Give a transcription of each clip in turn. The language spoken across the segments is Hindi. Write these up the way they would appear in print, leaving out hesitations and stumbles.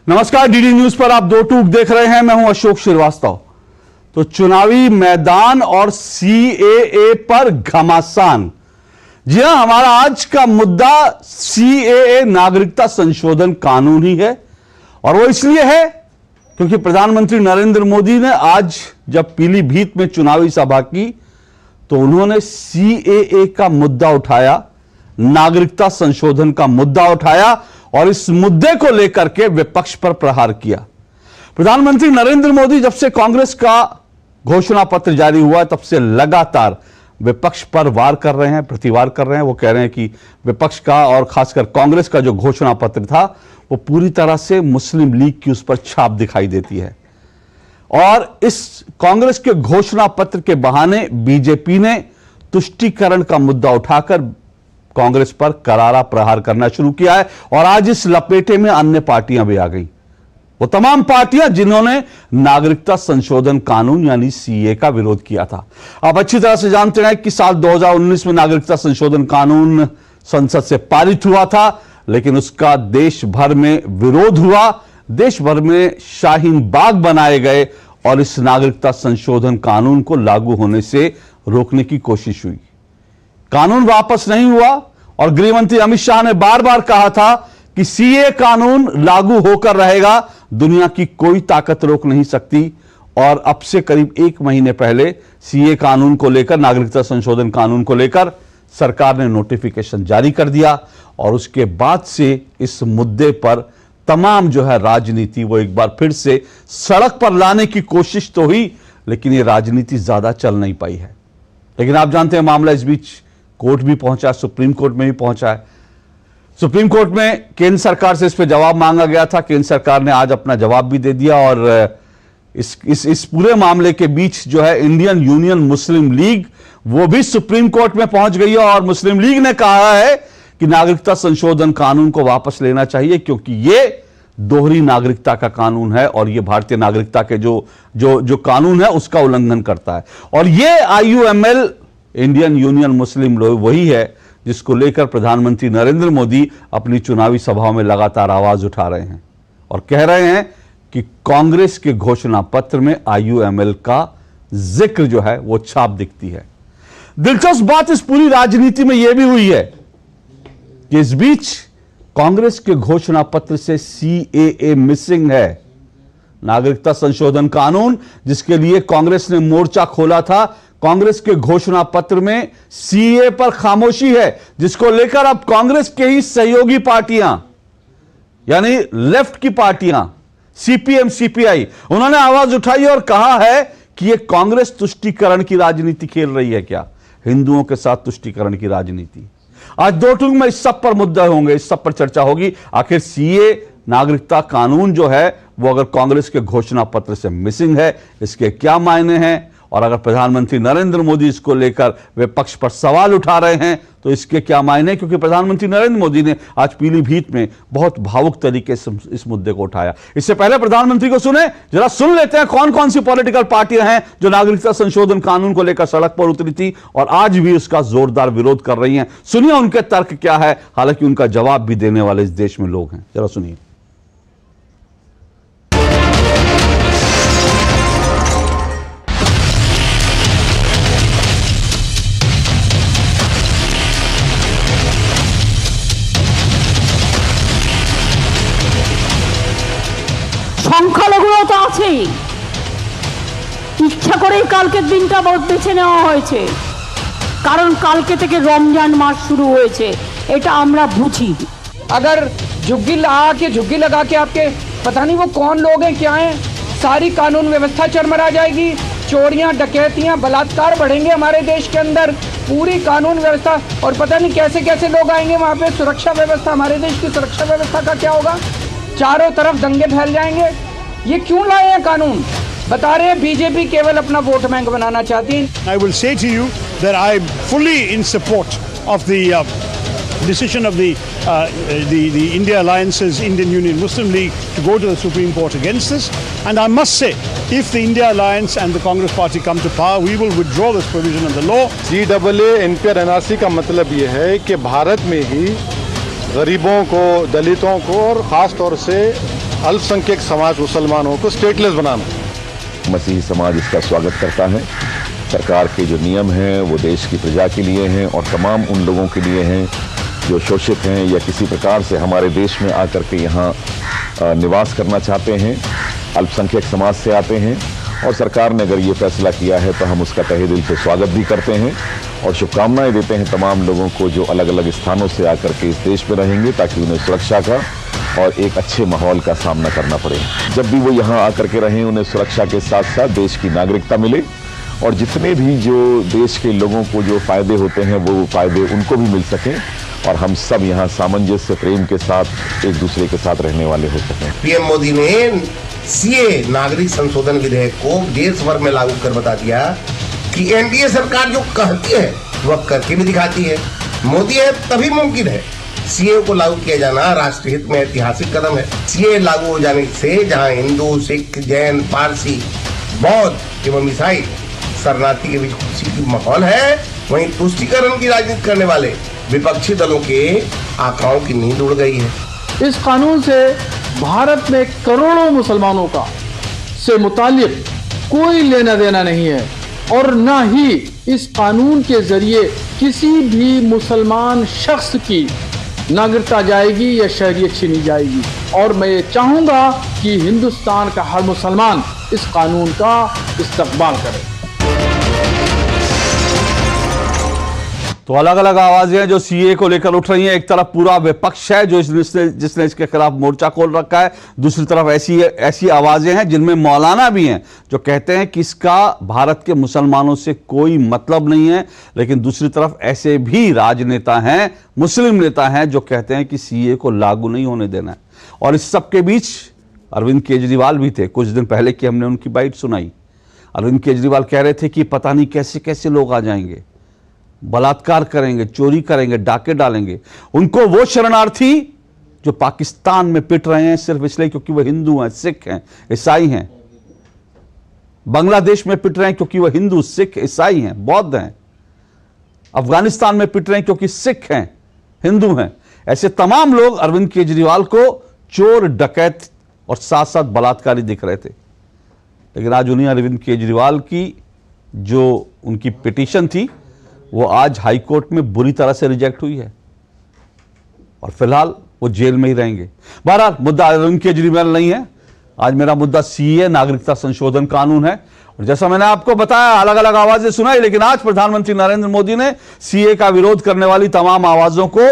नमस्कार, डीडी न्यूज पर आप दो टूक देख रहे हैं। मैं हूं अशोक श्रीवास्तव। तो चुनावी मैदान और सीएए पर घमासान। जी हां, हमारा आज का मुद्दा सीएए नागरिकता संशोधन कानून ही है। और वो इसलिए है क्योंकि प्रधानमंत्री नरेंद्र मोदी ने आज जब पीलीभीत में चुनावी सभा की तो उन्होंने सीएए का मुद्दा उठाया, नागरिकता संशोधन का मुद्दा उठाया और इस मुद्दे को लेकर के विपक्ष पर प्रहार किया। प्रधानमंत्री नरेंद्र मोदी जब से कांग्रेस का घोषणा पत्र जारी हुआ तब से लगातार विपक्ष पर वार कर रहे हैं, प्रतिवार कर रहे हैं। वो कह रहे हैं कि विपक्ष का और खासकर कांग्रेस का जो घोषणा पत्र था वो पूरी तरह से मुस्लिम लीग की उस पर छाप दिखाई देती है। और इस कांग्रेस के घोषणा पत्र के बहाने बीजेपी ने तुष्टीकरण का मुद्दा उठाकर कांग्रेस पर करारा प्रहार करना शुरू किया है। और आज इस लपेटे में अन्य पार्टियां भी आ गई, वो तमाम पार्टियां जिन्होंने नागरिकता संशोधन कानून यानी सीए का विरोध किया था। आप अच्छी तरह से जानते हैं कि साल 2019 में नागरिकता संशोधन कानून संसद से पारित हुआ था, लेकिन उसका देश भर में विरोध हुआ, देश भर में शाहीन बाग बनाए गए और इस नागरिकता संशोधन कानून को लागू होने से रोकने की कोशिश हुई। कानून वापस नहीं हुआ और गृहमंत्री अमित शाह ने बार बार कहा था कि सीए कानून लागू होकर रहेगा, दुनिया की कोई ताकत रोक नहीं सकती। और अब से करीब एक महीने पहले सीए कानून को लेकर, नागरिकता संशोधन कानून को लेकर सरकार ने नोटिफिकेशन जारी कर दिया और उसके बाद से इस मुद्दे पर तमाम जो है राजनीति वो एक बार फिर से सड़क पर लाने की कोशिश तो हुई, लेकिन ये राजनीति ज्यादा चल नहीं पाई है। लेकिन आप जानते हैं मामला इस बीच कोर्ट भी पहुंचा, सुप्रीम कोर्ट में भी पहुंचा है। सुप्रीम कोर्ट में केंद्र सरकार से इस पर जवाब मांगा गया था। केंद्र सरकार ने आज अपना जवाब भी दे दिया और इस पूरे मामले के बीच जो है इंडियन यूनियन मुस्लिम लीग वो भी सुप्रीम कोर्ट में पहुंच गई है। और मुस्लिम लीग ने कहा है कि नागरिकता संशोधन कानून को वापस लेना चाहिए क्योंकि ये दोहरी नागरिकता का कानून है और ये भारतीय नागरिकता के जो कानून है उसका उल्लंघन करता है। और ये आईयूएमएल इंडियन यूनियन मुस्लिम लीग वही है जिसको लेकर प्रधानमंत्री नरेंद्र मोदी अपनी चुनावी सभाओं में लगातार आवाज उठा रहे हैं और कह रहे हैं कि कांग्रेस के घोषणा पत्र में आईयूएमएल का जिक्र जो है वो छाप दिखती है। दिलचस्प बात इस पूरी राजनीति में यह भी हुई है कि इस बीच कांग्रेस के घोषणा पत्र से सीएए मिसिंग है। नागरिकता संशोधन कानून जिसके लिए कांग्रेस ने मोर्चा खोला था, कांग्रेस के घोषणा पत्र में सीए पर खामोशी है, जिसको लेकर अब कांग्रेस के ही सहयोगी पार्टियां यानी लेफ्ट की पार्टियां सीपीएम सीपीआई उन्होंने आवाज उठाई और कहा है कि यह कांग्रेस तुष्टीकरण की राजनीति खेल रही है क्या, हिंदुओं के साथ तुष्टीकरण की राजनीति। आज दो टूक में इस सब पर मुद्दे होंगे, इस सब पर चर्चा होगी। आखिर सीए नागरिकता कानून जो है वो अगर कांग्रेस के घोषणा पत्र से मिसिंग है, इसके क्या मायने हैं, और अगर प्रधानमंत्री नरेंद्र मोदी इसको लेकर विपक्ष पर सवाल उठा रहे हैं तो इसके क्या मायने, क्योंकि प्रधानमंत्री नरेंद्र मोदी ने आज पीलीभीत में बहुत भावुक तरीके से इस मुद्दे को उठाया। इससे पहले प्रधानमंत्री को जरा सुन लेते हैं कौन कौन सी पॉलिटिकल पार्टियां हैं जो नागरिकता संशोधन कानून को लेकर सड़क पर उतरी थी और आज भी उसका जोरदार विरोध कर रही हैं। सुनिए उनके तर्क क्या है, हालांकि उनका जवाब भी देने वाले इस देश में लोग हैं। जरा सुनिए। সংখ্যালঘুরা তো আছেই, ইচ্ছা করেই কালকের দিনটা বেছে নেওয়া হয়েছে কারণ কালকে থেকে রমজান মাস শুরু হয়েছে, এটা আমরা বুঝি। अगर झुग्गी लगा के आपके पता नहीं वो कौन लोग हैं, क्या हैं, सारी कानून व्यवस्था चरमरा जाएगी, चोरियां डकैतियां बलात्कार बढ़ेंगे हमारे देश के अंदर, पूरी कानून व्यवस्था, और पता नहीं कैसे कैसे लोग आएंगे वहाँ पे, सुरक्षा व्यवस्था, हमारे देश की सुरक्षा व्यवस्था का क्या होगा, चारों तरफ दंगे फैल जाएंगे। ये क्यों लाए हैं कानून? बता रहे हैं बीजेपी केवल अपना वोट बैंक बनाना चाहती है। I will say to you that I am fully in support of the decision of the India Alliance's Indian Union Muslim League to go to the Supreme Court against this. And I must say, if the India Alliance and the Congress Party come to power, we will withdraw this provision of the law. CAA NPR NRC का मतलब ये है कि भारत में ही गरीबों को, दलितों को और ख़ास तौर से अल्पसंख्यक समाज मुसलमानों को स्टेटलेस बनाना। मसीही समाज इसका स्वागत करता है। सरकार के जो नियम हैं वो देश की प्रजा के लिए हैं और तमाम उन लोगों के लिए हैं जो शोषित हैं या किसी प्रकार से हमारे देश में आकर के यहाँ निवास करना चाहते हैं, अल्पसंख्यक समाज से आते हैं। और सरकार ने अगर ये फैसला किया है तो हम उसका तहे दिल से स्वागत भी करते हैं और शुभकामनाएं देते हैं तमाम लोगों को जो अलग अलग स्थानों से आकर के इस देश में रहेंगे, ताकि उन्हें सुरक्षा का और एक अच्छे माहौल का सामना करना पड़े। जब भी वो यहाँ आकर के रहें, उन्हें सुरक्षा के साथ साथ देश की नागरिकता मिले और जितने भी जो देश के लोगों को जो फायदे होते हैं वो फायदे उनको भी मिल सकें और हम सब यहाँ सामंजस्य प्रेम के साथ एक दूसरे के साथ रहने वाले हो सकें। पीएम मोदी ने सीए नागरिक संशोधन विधेयक को देश भर में लागू कर बता दिया कि एनडीए सरकार जो कहती है वह करके भी दिखाती है। मोदी है तभी मुमकिन है। सीए को लागू किया जाना राष्ट्रीय हित में ऐतिहासिक कदम है। सीए लागू हो जाने से जहां हिंदू, सिख, जैन, पारसी, बौद्ध एवं ईसाई शरणार्थी के बीच खुशी की माहौल है, वहीं तुष्टीकरण की राजनीति करने वाले विपक्षी दलों के आंकड़ों की नींद उड़ गई है। इस कानून से भारत में करोड़ों मुसलमानों का से मुतालिक कोई लेना देना नहीं है और न ही इस कानून के जरिए किसी भी मुसलमान शख्स की नागरिकता जाएगी या शहरियत छीनी जाएगी। और मैं ये चाहूंगा कि हिंदुस्तान का हर मुसलमान इस कानून का इस्तकबाल करे। तो अलग अलग आवाजें हैं जो सीए को लेकर उठ रही हैं। एक तरफ पूरा विपक्ष है जो जिसने इसके खिलाफ मोर्चा खोल रखा है, दूसरी तरफ ऐसी आवाजें हैं जिनमें मौलाना भी हैं जो कहते हैं कि इसका भारत के मुसलमानों से कोई मतलब नहीं है। लेकिन दूसरी तरफ ऐसे भी राजनेता हैं, मुस्लिम नेता हैं जो कहते हैं कि सीए को लागू नहीं होने देना है। और इस सब के बीच अरविंद केजरीवाल भी थे। कुछ दिन पहले की हमने उनकी बाइट सुनाई। अरविंद केजरीवाल कह रहे थे कि पता नहीं कैसे कैसे लोग आ जाएंगे, बलात्कार करेंगे, चोरी करेंगे, डाके डालेंगे। उनको वो शरणार्थी जो पाकिस्तान में पिट रहे हैं सिर्फ इसलिए क्योंकि वह हिंदू हैं, सिख हैं, ईसाई हैं, बांग्लादेश में पिट रहे हैं क्योंकि वह हिंदू, सिख, ईसाई हैं, बौद्ध हैं, अफगानिस्तान में पिट रहे हैं क्योंकि सिख हैं, हिंदू हैं। ऐसे तमाम लोग अरविंद केजरीवाल को चोर, डकैत और साथ साथ बलात्कारी दिख रहे थे। लेकिन आज उन्हीं अरविंद केजरीवाल की जो उनकी पिटीशन थी वो आज हाई कोर्ट में बुरी तरह से रिजेक्ट हुई है और फिलहाल वो जेल में ही रहेंगे। बहरहाल मुद्दा अरविंद केजरीवाल नहीं है, आज मेरा मुद्दा सीए नागरिकता संशोधन कानून है। और जैसा मैंने आपको बताया, अलग अलग आवाजें सुनाई, लेकिन आज प्रधानमंत्री नरेंद्र मोदी ने सीए का विरोध करने वाली तमाम आवाजों को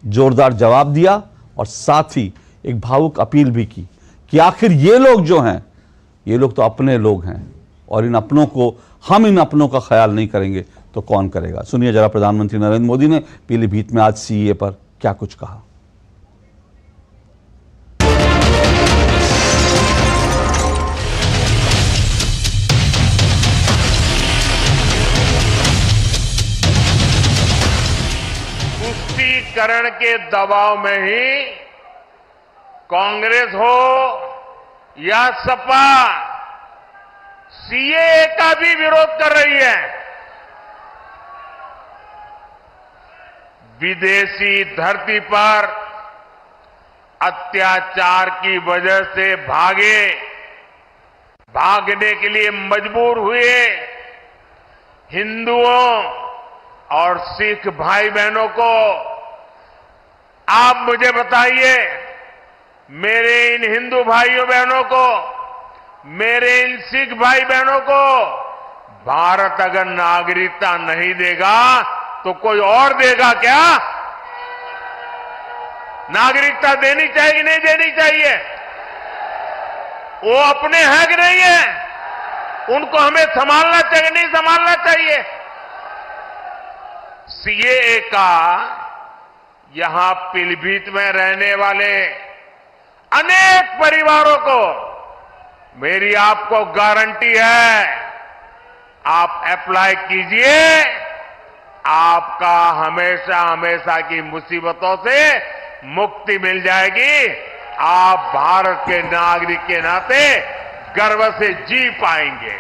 जोरदार जवाब दिया और साथ ही एक भावुक अपील भी की कि आखिर ये लोग जो हैं, ये लोग तो अपने लोग हैं और इन अपनों का ख्याल नहीं करेंगे तो कौन करेगा। सुनिए जरा प्रधानमंत्री नरेंद्र मोदी ने पीलीभीत में आज सीए पर क्या कुछ कहा। तुष्टीकरण के दबाव में ही कांग्रेस हो या सपा सीए का भी विरोध कर रही है। विदेशी धरती पर अत्याचार की वजह से भागने के लिए मजबूर हुए हिंदुओं और सिख भाई बहनों को आप मुझे बताइए, मेरे इन हिंदू भाइयों बहनों को, मेरे इन सिख भाई बहनों को भारत अगर नागरिकता नहीं देगा तो कोई और देगा क्या? नागरिकता देनी चाहिए कि नहीं देनी चाहिए? वो अपने हैं कि नहीं है? उनको हमें संभालना चाहिए नहीं संभालना चाहिए? सीएए का यहां पीलीभीत में रहने वाले अनेक परिवारों को मेरी आपको गारंटी है, आप अप्लाई कीजिए, आपका हमेशा हमेशा की मुसीबतों से मुक्ति मिल जाएगी। आप भारत के नागरिक के नाते गर्व से जी पाएंगे।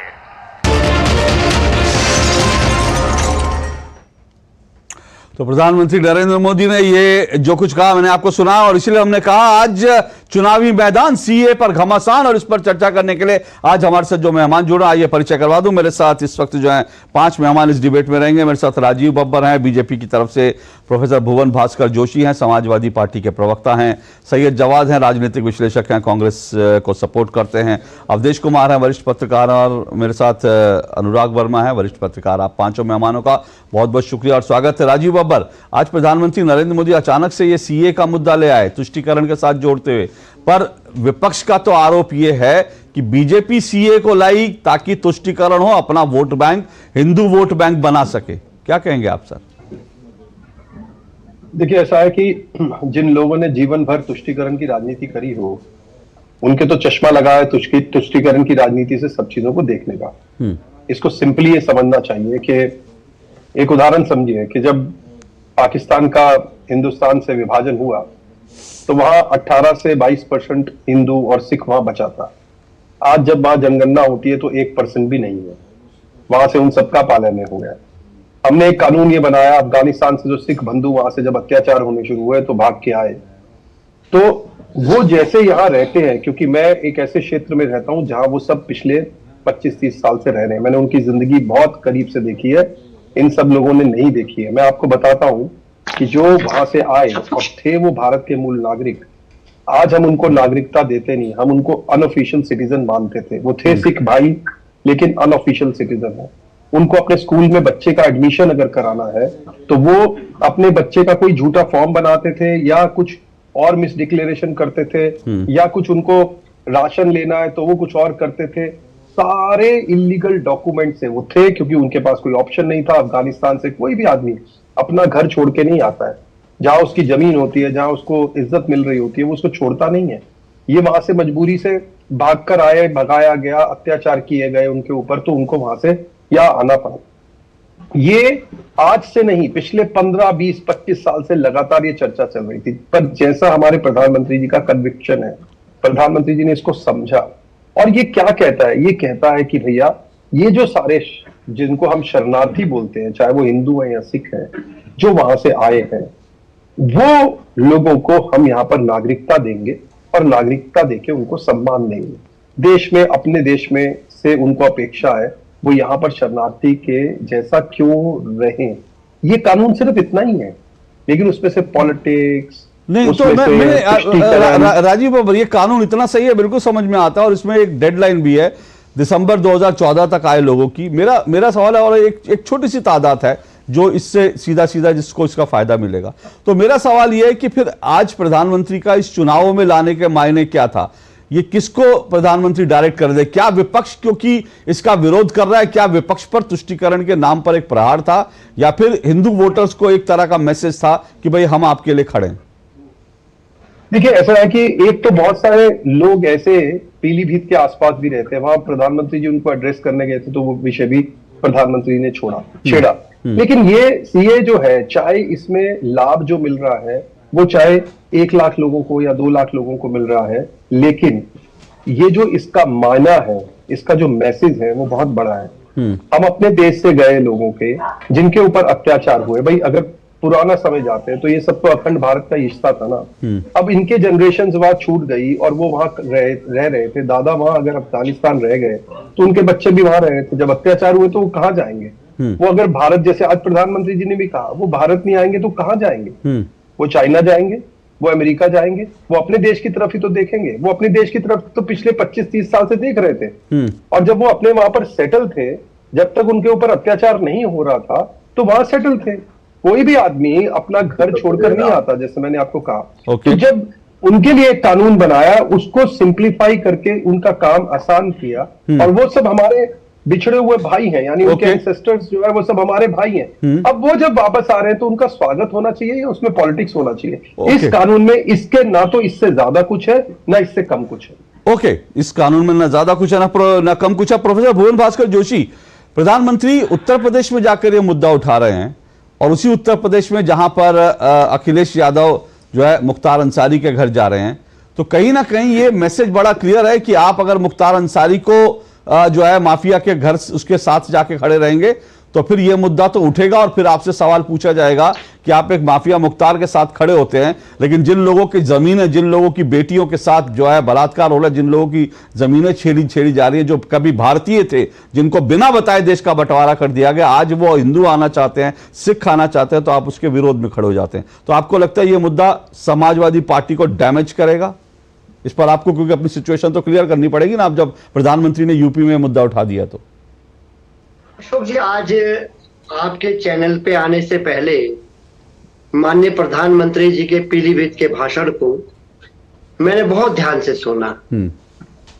तो प्रधानमंत्री नरेंद्र मोदी ने ये जो कुछ कहा मैंने आपको सुना और इसलिए हमने कहा आज चुनावी मैदान, सीए पर घमासान, और इस पर चर्चा करने के लिए आज हमारे साथ जो मेहमान जुड़ रहे हैं, आइए परिचय करवा दूं। मेरे साथ इस वक्त जो है 5 मेहमान इस डिबेट में रहेंगे। मेरे साथ राजीव बब्बर हैं, बीजेपी की तरफ से प्रोफेसर भुवन भास्कर जोशी हैं, समाजवादी पार्टी के प्रवक्ता हैं, सैयद जवाद हैं, राजनीतिक विश्लेषक हैं, कांग्रेस को सपोर्ट करते हैं, अवधेश कुमार हैं, वरिष्ठ पत्रकार, और मेरे साथ अनुराग वर्मा है, वरिष्ठ पत्रकार। आप पांचों मेहमानों का बहुत बहुत शुक्रिया और स्वागत है। राजीव बब्बर, आज प्रधानमंत्री नरेंद्र मोदी अचानक से ये सीए का मुद्दा ले आए तुष्टीकरण के साथ जोड़ते हुए, पर विपक्ष का तो आरोप ये है कि बीजेपी सीए को लाई ताकि तुष्टीकरण हो, अपना vote bank, Hindu vote bank बना सके। क्या कहेंगे आप सर? देखिए, ऐसा है कि जिन लोगों ने जीवन भर तुष्टीकरण की राजनीति करी हो, उनके तो चश्मा लगा है तुष्टीकरण की राजनीति से सब चीजों को देखने का। इसको सिंपली ये समझना चाहिए कि एक उदाहरण समझिए कि जब पाकिस्तान का हिंदुस्तान से विभाजन हुआ तो वहां 18 से 22% हिंदू और सिख वहां बचा था। आज जब वहां जनगणना होती है तो 1% भी नहीं है, वहां से उन सबका पालन हो गया। हमने एक कानून ये बनाया, अफगानिस्तान से जो सिख बंधु वहां से जब अत्याचार होने शुरू हुए तो भाग के आए, तो वो जैसे यहाँ रहते हैं, क्योंकि मैं एक ऐसे क्षेत्र में रहता हूं जहां वो सब पिछले 25-30 साल से रह रहे हैं, मैंने उनकी जिंदगी बहुत करीब से देखी है, इन सब लोगों ने नहीं देखी है। मैं आपको बताता हूं कि जो वहां से आए और थे वो भारत के मूल नागरिक, आज हम उनको नागरिकता देते नहीं, हम उनको अनऑफिशियल सिटीजन मानते थे। वो थे सिख भाई लेकिन अनऑफिशियल सिटीजन है। उनको अपने स्कूल में बच्चे का एडमिशन अगर कराना है तो वो अपने बच्चे का कोई झूठा फॉर्म बनाते थे या कुछ और मिस डिक्लेरेशन करते थे, या कुछ उनको राशन लेना है तो वो कुछ और करते थे। सारे इलीगल डॉक्यूमेंट से वो थे, क्योंकि उनके पास कोई ऑप्शन नहीं था। अफगानिस्तान से कोई भी आदमी अपना घर छोड़ के नहीं आता है, जहां उसकी जमीन होती है, जहां उसको इज्जत मिल रही होती है, वो उसको छोड़ता नहीं है। ये वहां से मजबूरी से भागकर आए, भगाया गया, अत्याचार किए गए उनके ऊपर, तो उनको वहां से यहाँ आना पड़ा। ये आज से नहीं, पिछले 15, 20, 25 साल से लगातार ये चर्चा चल रही थी। पर जैसा हमारे प्रधानमंत्री जी का कन्विक्शन है, प्रधानमंत्री जी ने इसको समझा और ये क्या कहता है, ये कहता है कि भैया ये जो सारे जिनको हम शरणार्थी बोलते हैं, चाहे वो हिंदू हैं या सिख हैं, जो वहां से आए हैं, वो लोगों को हम यहाँ पर नागरिकता देंगे और नागरिकता देके उनको सम्मान देंगे। देश में, अपने देश में से उनको अपेक्षा है वो यहाँ पर शरणार्थी के जैसा क्यों रहें। ये कानून सिर्फ इतना ही है, लेकिन उसमें से पॉलिटिक्स नहीं, तो राजीव बब्बर, ये कानून इतना सही है, बिल्कुल समझ में आता है, और इसमें एक डेडलाइन भी है दिसंबर 2014 तक आए लोगों की। मेरा सवाल है, और एक छोटी सी तादाद है जो इससे सीधा सीधा जिसको इसका फायदा मिलेगा। तो मेरा सवाल यह है कि फिर आज प्रधानमंत्री का इस चुनावों में लाने के मायने क्या था? ये किसको प्रधानमंत्री डायरेक्ट कर दे? क्या विपक्ष क्योंकि इसका विरोध कर रहा है, क्या विपक्ष पर तुष्टीकरण के नाम पर एक प्रहार था, या फिर हिंदू वोटर्स को एक तरह का मैसेज था कि भाई हम आपके लिए खड़े हैं? देखिए, ऐसा है कि एक तो बहुत सारे लोग ऐसे पीलीभीत के आसपास भी रहते हैं, वहां प्रधानमंत्री जी उनको एड्रेस करने गए थे तो वो विषय भी प्रधानमंत्री ने छेड़ा। लेकिन ये सीए जो है, चाहे इसमें लाभ जो मिल रहा है वो चाहे 1 लाख लोगों को या 2 लाख लोगों को मिल रहा है, लेकिन ये जो इसका मायना है, इसका जो मैसेज है वो बहुत बड़ा है। हम अपने देश से गए लोगों के जिनके ऊपर अत्याचार हुए, भाई अगर पुराना समय जाते हैं तो ये सब तो अखंड भारत का हिस्सा था ना। अब इनके जनरेशन वहां छूट गई और वो वहां रह रहे थे। दादा वहां अगर अफगानिस्तान रह गए तो उनके बच्चे भी वहां रहे थे। जब अत्याचार हुए तो वो कहाँ जाएंगे? वो अगर भारत, जैसे आज प्रधानमंत्री जी ने भी कहा, वो भारत नहीं आएंगे तो कहाँ जाएंगे? वो चाइना जाएंगे, वो अमेरिका जाएंगे, वो अपने देश की तरफ ही तो देखेंगे। वो अपने देश की तरफ तो पिछले 25-30 साल से देख रहे थे, और जब वो अपने वहां पर सेटल थे, जब तक उनके ऊपर अत्याचार नहीं हो रहा था तो वहां सेटल थे। कोई भी आदमी अपना घर छोड़कर नहीं आता, जैसे मैंने आपको कहा। तो जब उनके लिए एक कानून बनाया, उसको सिंप्लीफाई करके उनका काम आसान किया, और वो सब हमारे बिछड़े हुए भाई हैं, यानी उनके एंसेस्टर्स जो है वो सब हमारे भाई हैं। अब वो जब वापस आ रहे हैं तो उनका स्वागत होना चाहिए, उसमें पॉलिटिक्स होना चाहिए। इस कानून में इसके ना तो इससे ज्यादा कुछ है ना इससे कम कुछ है। ओके, इस कानून में ना ज्यादा कुछ है ना कम कुछ है। प्रोफेसर भुवन भास्कर जोशी, प्रधानमंत्री उत्तर प्रदेश में जाकर ये मुद्दा उठा रहे हैं, और उसी उत्तर प्रदेश में जहां पर अखिलेश यादव जो है मुख्तार अंसारी के घर जा रहे हैं, तो कहीं ना कहीं ये मैसेज बड़ा क्लियर है कि आप अगर मुख्तार अंसारी को जो है माफिया के घर उसके साथ जाके खड़े रहेंगे तो फिर यह मुद्दा तो उठेगा और फिर आपसे सवाल पूछा जाएगा कि आप एक माफिया मुख्तार के साथ खड़े होते हैं, लेकिन जिन लोगों की जमीनें, जिन लोगों की बेटियों के साथ जो है बलात्कार हो रहा है, जिन लोगों की जमीनें छेड़ी जा रही है, जो कभी भारतीय थे, जिनको बिना बताए देश का बंटवारा कर दिया गया, आज वो हिंदू आना चाहते हैं, सिख आना चाहते हैं, तो आप उसके विरोध में खड़े हो जाते हैं। तो आपको लगता है यह मुद्दा समाजवादी पार्टी को डैमेज करेगा? इस पर आपको क्योंकि अपनी सिचुएशन तो क्लियर करनी पड़ेगी ना, आप जब प्रधानमंत्री ने यूपी में मुद्दा उठा दिया तो। अशोक जी, आज आपके चैनल पे आने से पहले माननीय प्रधानमंत्री जी के पीलीभीत के भाषण को मैंने बहुत ध्यान से सुना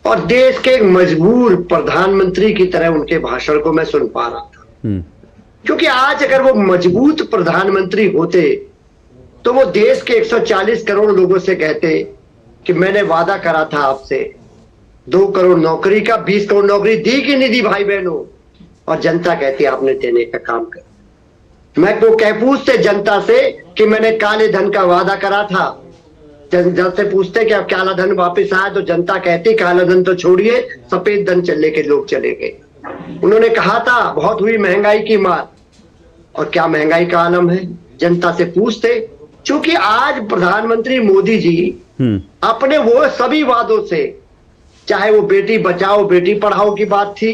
और देश के एक मजबूर प्रधानमंत्री की तरह उनके भाषण को मैं सुन पा रहा था। क्योंकि आज अगर वो मजबूत प्रधानमंत्री होते तो वो देश के 140 करोड़ लोगों से कहते कि मैंने वादा करा था आपसे 2 करोड़ नौकरी का, 20 करोड़ नौकरी दी कि नहीं दी भाई बहनों, और जनता कहती आपने देने का काम कर। मैं तो कह पूछते जनता से कि मैंने काले धन का वादा करा था, जनता से पूछते कि अब काला धन वापस आया, तो जनता कहती काला धन तो छोड़िए, सफेद धन चलने के लोग चले गए। उन्होंने कहा था बहुत हुई महंगाई की मार, और क्या महंगाई का आलम है, जनता से पूछते। क्योंकि आज प्रधानमंत्री मोदी जी अपने वो सभी वादों से, चाहे वो बेटी बचाओ बेटी पढ़ाओ की बात थी,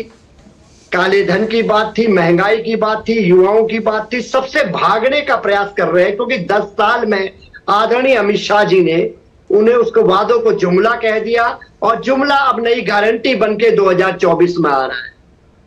काले धन की बात थी, महंगाई की बात थी, युवाओं की बात थी, सबसे भागने का प्रयास कर रहे हैं। क्योंकि 10 साल में आदरणीय अमित शाह जी ने उन्हें उसको वादों को जुमला कह दिया, और जुमला अब नई गारंटी बनके 2024 में आ रहा है,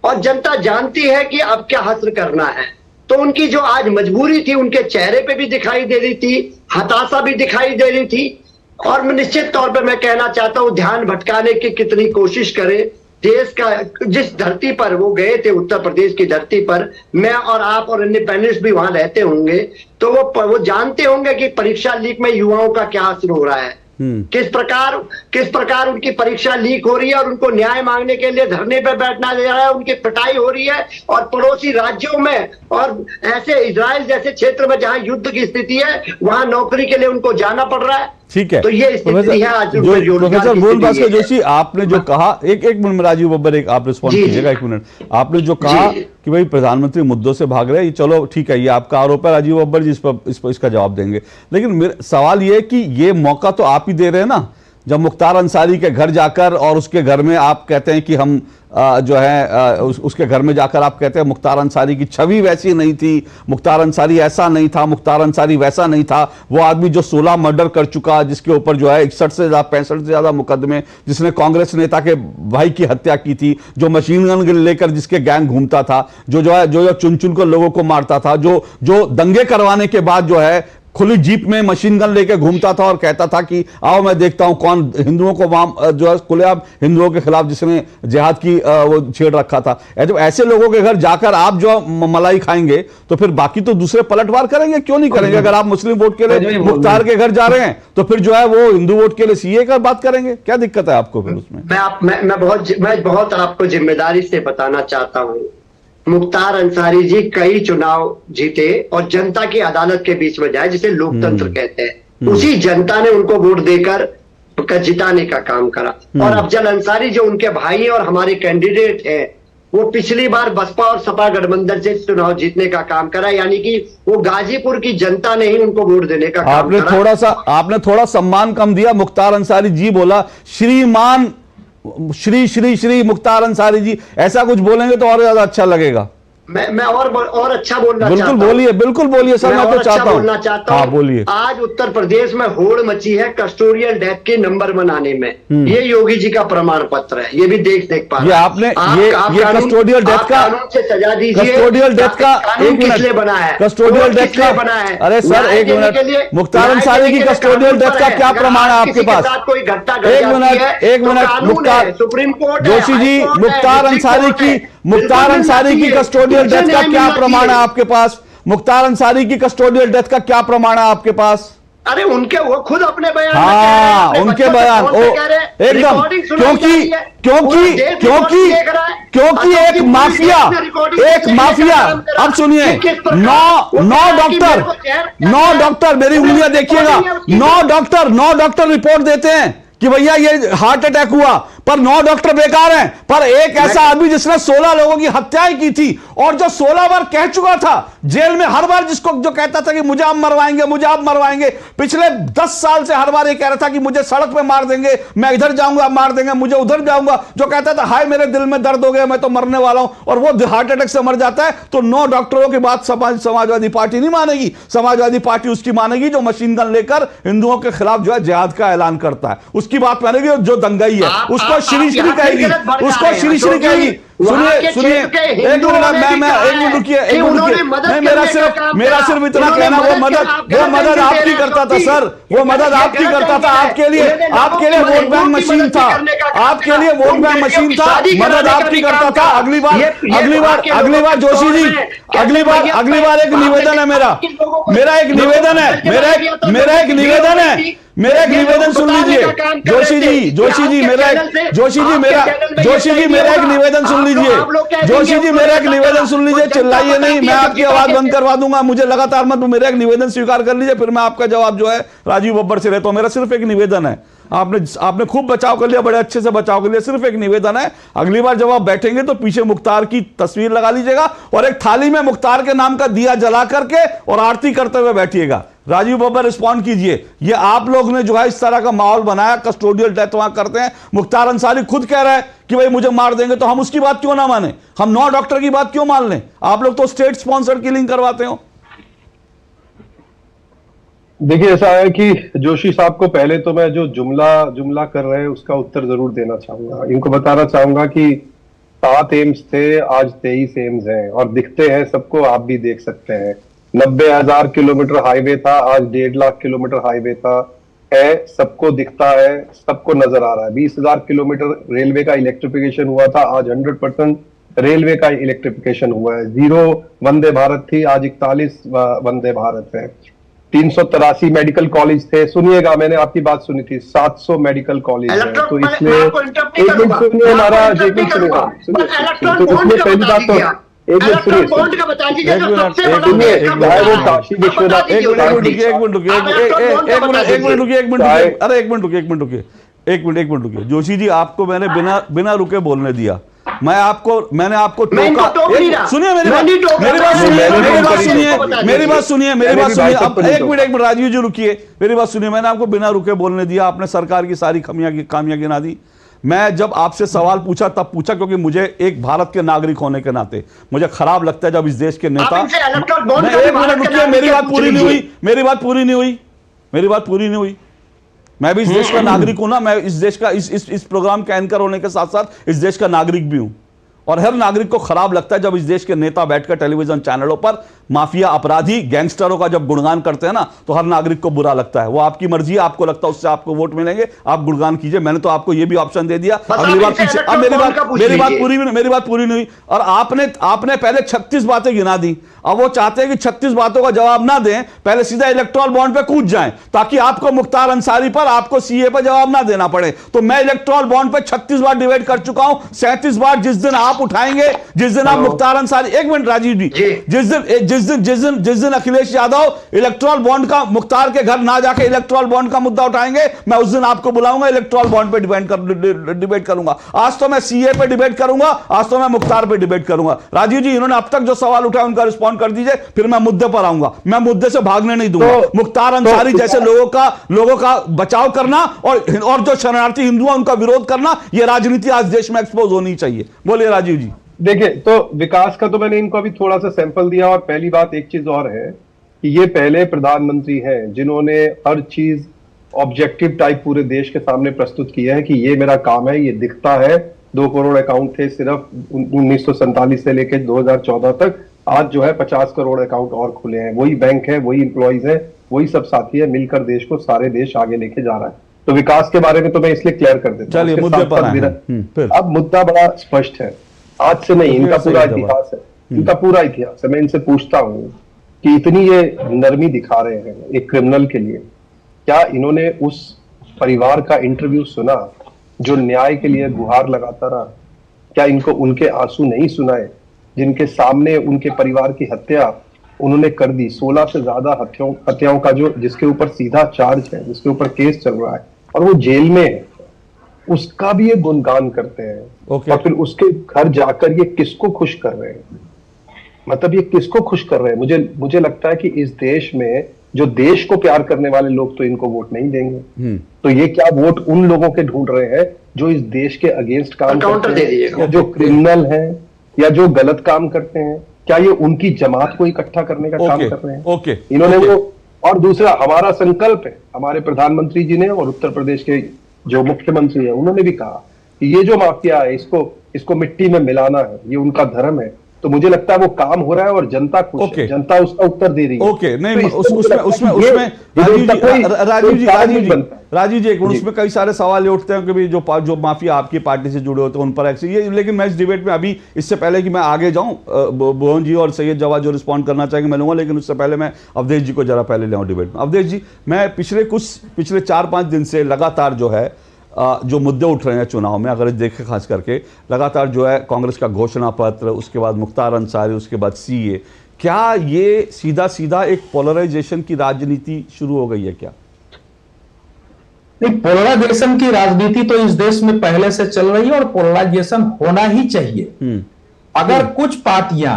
और जनता जानती है कि अब क्या हासिल करना है। तो उनकी जो आज मजबूरी थी उनके चेहरे पे भी दिखाई दे रही थी, हताशा भी दिखाई दे रही थी। और मैं निश्चित तौर पे मैं कहना चाहता हूं, ध्यान भटकाने की कितनी कोशिश करें, देश का जिस धरती पर वो गए थे, उत्तर प्रदेश की धरती पर, मैं और आप और अन्य पैनलिस्ट भी वहां रहते होंगे, तो वो जानते होंगे कि परीक्षा लीक में युवाओं का क्या असर हो रहा है, किस प्रकार उनकी परीक्षा लीक हो रही है, और उनको न्याय मांगने के लिए धरने पर बैठना जा रहा है, उनकी पिटाई हो रही है, और पड़ोसी राज्यों में और ऐसे इजराइल जैसे क्षेत्र में जहां युद्ध की स्थिति है वहां नौकरी के लिए उनको जाना पड़ रहा है। ठीक है, तो ये स्थिति है आज। प्रोफेसर मोहन भास्कर जोशी, आपने जो कहा, एक मिनट में राजीव बब्बर, एक आप रिस्पॉन्ड कीजिएगा, 1 मिनट। आपने जो कहा कि भाई प्रधानमंत्री मुद्दों से भाग रहे हैं, चलो ठीक है, ये आपका आरोप है राजीव बब्बर जी, इस पर इसका जवाब देंगे। लेकिन मेरा सवाल ये है कि ये मौका तो आप ही दे रहे हैं ना, जब मुख्तार अंसारी के घर जाकर और उसके घर में आप कहते हैं कि हम जो है उसके घर में जाकर आप कहते हैं मुख्तार अंसारी की छवि वैसी नहीं थी, मुख्तार अंसारी ऐसा नहीं था, मुख्तार अंसारी वैसा नहीं था, वो आदमी जो 16 मर्डर कर चुका, जिसके ऊपर जो है 61 से 65 से ज्यादा मुकदमे, जिसने कांग्रेस नेता के भाई की हत्या की थी, जो मशीन गन लेकर जिसके गैंग घूमता था, जो चुन चुन कर लोगों को मारता था, जो दंगे करवाने के बाद जो है खुली जीप में मशीन गन लेके घूमता था और कहता था कि आओ मैं देखता हूं कौन हिंदुओं को वहां जो है खुलेआम हिंदुओं के खिलाफ जिसने जिहाद की वो छेड़ रखा था। जब ऐसे लोगों के घर जाकर आप जो मलाई खाएंगे तो फिर बाकी तो दूसरे पलटवार करेंगे, क्यों नहीं करेंगे? अगर आप मुस्लिम वोट के लिए मुख्तार के घर जा रहे हैं तो फिर जो है वो हिंदू वोट के लिए सीए का बात करेंगे, क्या दिक्कत है आपको फिर उसमें? मैं बहुत आपको जिम्मेदारी से बताना चाहता हूं, मुख्तार अंसारी जी कई चुनाव जीते और जनता की अदालत के बीच में जाए, जिसे लोकतंत्र कहते हैं, उसी जनता ने उनको वोट देकर जिताने का काम करा। और अफजल अंसारी जो उनके भाई हैं और हमारे कैंडिडेट हैं, वो पिछली बार बसपा और सपा गठबंधन से चुनाव जीतने का काम करा, यानी कि वो गाजीपुर की जनता ने ही उनको वोट देने का काम करा। आपने थोड़ा सम्मान कम दिया। मुख्तार अंसारी जी बोला श्रीमान, श्री मुख्तार अंसारी जी, ऐसा कुछ बोलेंगे तो और ज्यादा अच्छा लगेगा। मैं और अच्छा बोलना बिल्कुल बोलिए, बिल्कुल बोलिए सर, मैं तो चाहता हूं। हाँ बोलिए। आज उत्तर प्रदेश में होड़ मची है कस्टोडियल डेथ के नंबर बनाने में, ये योगी जी का प्रमाण पत्र है, ये भी देख पा रहे हैं। आपने ये कस्टोडियल डेथ का कानून से सजा दीजिए। कस्टोडियल डेथ का कानून किसने बनाया है? कस्टोडियल डेथ का बना है। अरे सर एक मिनट, मुख्तार अंसारी की कस्टोडियल डेथ का क्या प्रमाण है आपके पास? कोई घटना एक minute Mukhtar supreme court Joshi ji, Mukhtar Ansari की कस्टोडियल डेथ का क्या प्रमाण है आपके पास? मुख्तार अंसारी की कस्टोडियल डेथ का क्या प्रमाण है आपके पास? अरे उनके वो खुद अपने बयान, हाँ उनके बयान एकदम, क्योंकि एक माफिया, अब सुनिए, 9 डॉक्टर मेरी उंगलियां देखिएगा, 9 डॉक्टर रिपोर्ट देते हैं कि भैया ये हार्ट अटैक हुआ, पर 9 डॉक्टर बेकार हैं, पर एक ऐसा आदमी जिसने 16 लोगों की हत्याएं की थी और जो 16 बार कह चुका था जेल में, हर बार जिसको जो कहता था कि मुझे आप मरवाएंगे, मुझे आप मरवाएंगे, पिछले 10 साल से हर बार ये कह रहा था कि मुझे सड़क पे मार देंगे, मैं इधर जाऊंगा मार देंगे, मुझे उधर जाऊंगा, जो कहता था हाय मेरे दिल में दर्द हो गया, मैं तो मरने वाला हूं, और वो हार्ट अटैक से मर जाता है। तो 9 डॉक्टरों की बात समाजवादी पार्टी नहीं मानेगी। समाजवादी पार्टी उसकी मानेगी जो मशीन गन लेकर हिंदुओं के खिलाफ जो है जिहाद का ऐलान करता है, उसकी बात मानेगी। जो दंगाई है उसको श्री श्री कहेगी, उसको श्री श्री कहेगी। सुनिए सुनिए, एक मिनट रुकिए, नहीं, मेरा सिर्फ इतना कहना, वो मदद आपकी करता था सर, वो मदद आपकी करता था, आपके लिए वोट बैंक मशीन था, आपके लिए वोट बैंक मशीन था, मदद आपकी करता था। अगली बार जोशी जी, अगली बार एक निवेदन है मेरा एक निवेदन सुन लीजिए। जोशी जी मेरा एक निवेदन सुन लीजिए, चिल्लाइए नहीं, मैं आपकी आवाज बंद करवा दूंगा, मुझे लगातार मत, मेरा एक निवेदन स्वीकार कर लीजिए, फिर मैं आपका जवाब जो है राजीव बब्बर से लेता हूं। मेरा सिर्फ एक निवेदन है, आपने खूब बचाव कर लिया, बड़े अच्छे से बचाव कर लिया, सिर्फ एक निवेदन है, अगली बार जब आप बैठेंगे तो पीछे मुख्तार की तस्वीर लगा लीजिएगा और एक थाली में मुख्तार के नाम का दिया जला करके और आरती करते हुए बैठिएगा। राजीव बब्बर रिस्पॉन्ड कीजिए, ये आप लोग ने जो है इस तरह का माहौल बनाया, कस्टोडियल डेथ वहां करते हैं। मुख्तार अंसारी खुद कह रहा है कि भाई मुझे मार देंगे, तो हम उसकी बात क्यों ना माने, हम 9 डॉक्टर की बात क्यों मान लें? आप लोग तो स्टेट स्पॉन्सर्ड किलिंग करवाते हो। देखिए, ऐसा है कि जोशी साहब को पहले तो मैं जो जुमला कर रहे हैं उसका उत्तर जरूर देना चाहूंगा। इनको बताना चाहूंगा कि 7 एम्स थे, आज 23 एम्स हैं और दिखते हैं सबको, आप भी देख सकते हैं। 90,000 किलोमीटर हाईवे था, आज 1.5 लाख किलोमीटर हाईवे है, सबको दिखता है, सबको नजर आ रहा है। 20,000 किलोमीटर रेलवे का इलेक्ट्रिफिकेशन हुआ था, आज 100% रेलवे का इलेक्ट्रिफिकेशन हुआ है। 0 वंदे भारत थी, आज 41 वंदे भारत है। 383 मेडिकल कॉलेज थे, सुनिएगा, मैंने आपकी बात सुनी थी, 700 मेडिकल कॉलेज है। तो इसमें एक मिनट सुनिए महाराज, एक मिनट सुनिएगा, तो इसमें पहली बात तो एक मिनट सुनिए, एक मिनट रुकिए। जोशी जी, आपको मैंने बिना रुके बोलने दिया, मैंने आपको टोका। सुनिए मेरी बात सुनिए, अब एक मिनट राजीव जी रुकिए, मेरी बात सुनिए। मैंने आपको बिना रुके बोलने दिया, आपने सरकार की सारी खामियां गिना दी। मैं जब आपसे सवाल पूछा तब पूछा क्योंकि मुझे एक भारत के नागरिक होने के नाते मुझे खराब लगता है जब इस देश के नेता, एक मिनट रुकिए, मेरी बात पूरी नहीं हुई। मैं भी इस देश का नागरिक हूं ना, मैं इस देश का इस प्रोग्राम का एंकर होने के साथ साथ इस देश का नागरिक भी हूं, और हर नागरिक को खराब लगता है जब इस देश के नेता बैठकर टेलीविजन चैनलों पर माफिया, अपराधी, गैंगस्टरों का जब गुणगान करते हैं ना, तो हर नागरिक को बुरा लगता है। वो आपकी मर्जी है, आपको लगता है उससे आपको वोट मिलेंगे, आप गुणगान कीजिए। मैंने तो आपको ये भी ऑप्शन दे दिया। अगली बार पीछे, अब मेरी बात पूरी नहीं हुई, और आपने पहले 36 बातें गिना दी। अब वो चाहते हैं कि 36 बातों का जवाब ना दें, पहले सीधा इलेक्टोरल बॉन्ड पे कूद जाएं, ताकि आपको मुख्तार अंसारी पर, आपको सीए पर जवाब ना देना पड़े। तो मैं इलेक्टोरल बॉन्ड पे 36 बार डिबेट कर चुका हूं, 37 बार जिस दिन आप उठाएंगे, जिस दिन आप मुख्तार अंसारी, एक मिनट राजीव जी, जिस दिन अखिलेश यादव इलेक्टोरल बॉन्ड का, मुख्तार के घर ना जाके इलेक्टोरल बॉन्ड का मुद्दा उठाएंगे, मैं उस दिन आपको बुलाऊंगा, इलेक्टोरल बॉन्ड पे डिबेट करूंगा। आज तो मैं सीए पे डिबेट करूंगा, आज तो मैं मुख्तार पे डिबेट करूंगा। राजीव जी, इन्होंने अब तक जो सवाल उठाया उनका रिस्पॉन्ड कर दीजिए, फिर मैं मुद्दे पर आऊंगा। मैं मुद्दे से भागने नहीं दूंगा। मुख्तार अंसारी जैसे लोगों का बचाव करना और जो शरणार्थी हिंदू हैं उनका विरोध करना, यह राजनीति आज देश में एक्सपोज होनी चाहिए। बोलिए राजीव जी। देखिए, तो विकास का तो मैंने इनको अभी थोड़ा सा सैंपल दिया, और पहली बात एक चीज और है कि ये पहले प्रधानमंत्री हैं जिन्होंने हर चीज ऑब्जेक्टिव टाइप पूरे देश के सामने प्रस्तुत किया है कि ये मेरा काम है, ये दिखता है। 2 करोड़ अकाउंट थे सिर्फ 1947 से लेकर 2014 तक, आज जो है 50 करोड़ अकाउंट और खुले हैं। वही बैंक है, वही इंप्लॉइज है, वही सब साथी है, मिलकर देश को, सारे देश आगे लेके जा रहा है। तो विकास के बारे में तो मैं इसलिए क्लियर कर देता हूं। मुद्दे पर अब मुद्दा बड़ा स्पष्ट है, आज से नहीं, इनका पूरा इतिहास है, इनका पूरा इतिहास है। मैं इनसे पूछता हूं कि इतनी ये नरमी दिखा रहे हैं एक क्रिमिनल के लिए, क्या इन्होंने उस परिवार का इंटरव्यू सुना जो न्याय के लिए गुहार लगाता रहा? क्या इनको उनके आंसू नहीं सुनाए जिनके सामने उनके परिवार की हत्या उन्होंने कर दी? 16 से ज्यादा हत्याओं का जो जिसके ऊपर सीधा चार्ज है, जिसके ऊपर केस चल रहा है, और वो जेल में है। उसका भी ये गुणगान करते हैं। और फिर उसके घर जाकर ये किसको खुश कर रहे हैं, मतलब ये किसको खुश कर रहे हैं। मुझे लगता है कि इस देश में जो देश को प्यार करने वाले लोग तो इनको वोट नहीं देंगे, तो ये क्या वोट उन लोगों के ढूंढ रहे हैं जो इस देश के अगेंस्ट काम करते हैं, या जो क्रिमिनल हैं, या जो गलत काम करते हैं। क्या ये उनकी जमात को इकट्ठा करने का काम कर रहे हैं? इन्होंने वो, और दूसरा हमारा संकल्प है, हमारे प्रधानमंत्री जी ने और उत्तर प्रदेश के जो मुख्यमंत्री है उन्होंने भी कहा कि ये जो माफिया है इसको मिट्टी में मिलाना है, ये उनका धर्म है। तो मुझे लगता है वो काम हो रहा है और जनता खुश है, जनता उसका उत्तर दे रही है। नहीं, तो उसमें राजीव जी एक मिनट, उसमें कई सारे सवाल ये उठते हैं कि भी जो माफिया आपकी पार्टी से जुड़े होते हैं उन पर एक्शन ये, लेकिन मैं इस डिबेट में अभी, इससे पहले कि मैं आगे जाऊं, भुवन जी और सैयद जवाद जो रिस्पॉन्ड करना चाहेंगे मैं लूंगा, लेकिन उससे पहले मैं अवधेश जी को जरा पहले ले आऊं डिबेट में। अवधेश जी, मैं पिछले 4-5 दिन से लगातार जो है जो मुद्दे उठ रहे हैं चुनाव में, अगर देखें खास करके लगातार जो है कांग्रेस का घोषणा पत्र, उसके बाद मुख्तार अंसारी, उसके बाद सीए, क्या ये सीधा एक पोलराइजेशन की राजनीति शुरू हो गई है क्या? नहीं, पोलराइजेशन की राजनीति तो इस देश में पहले से चल रही है और पोलराइजेशन होना ही चाहिए। अगर कुछ पार्टियां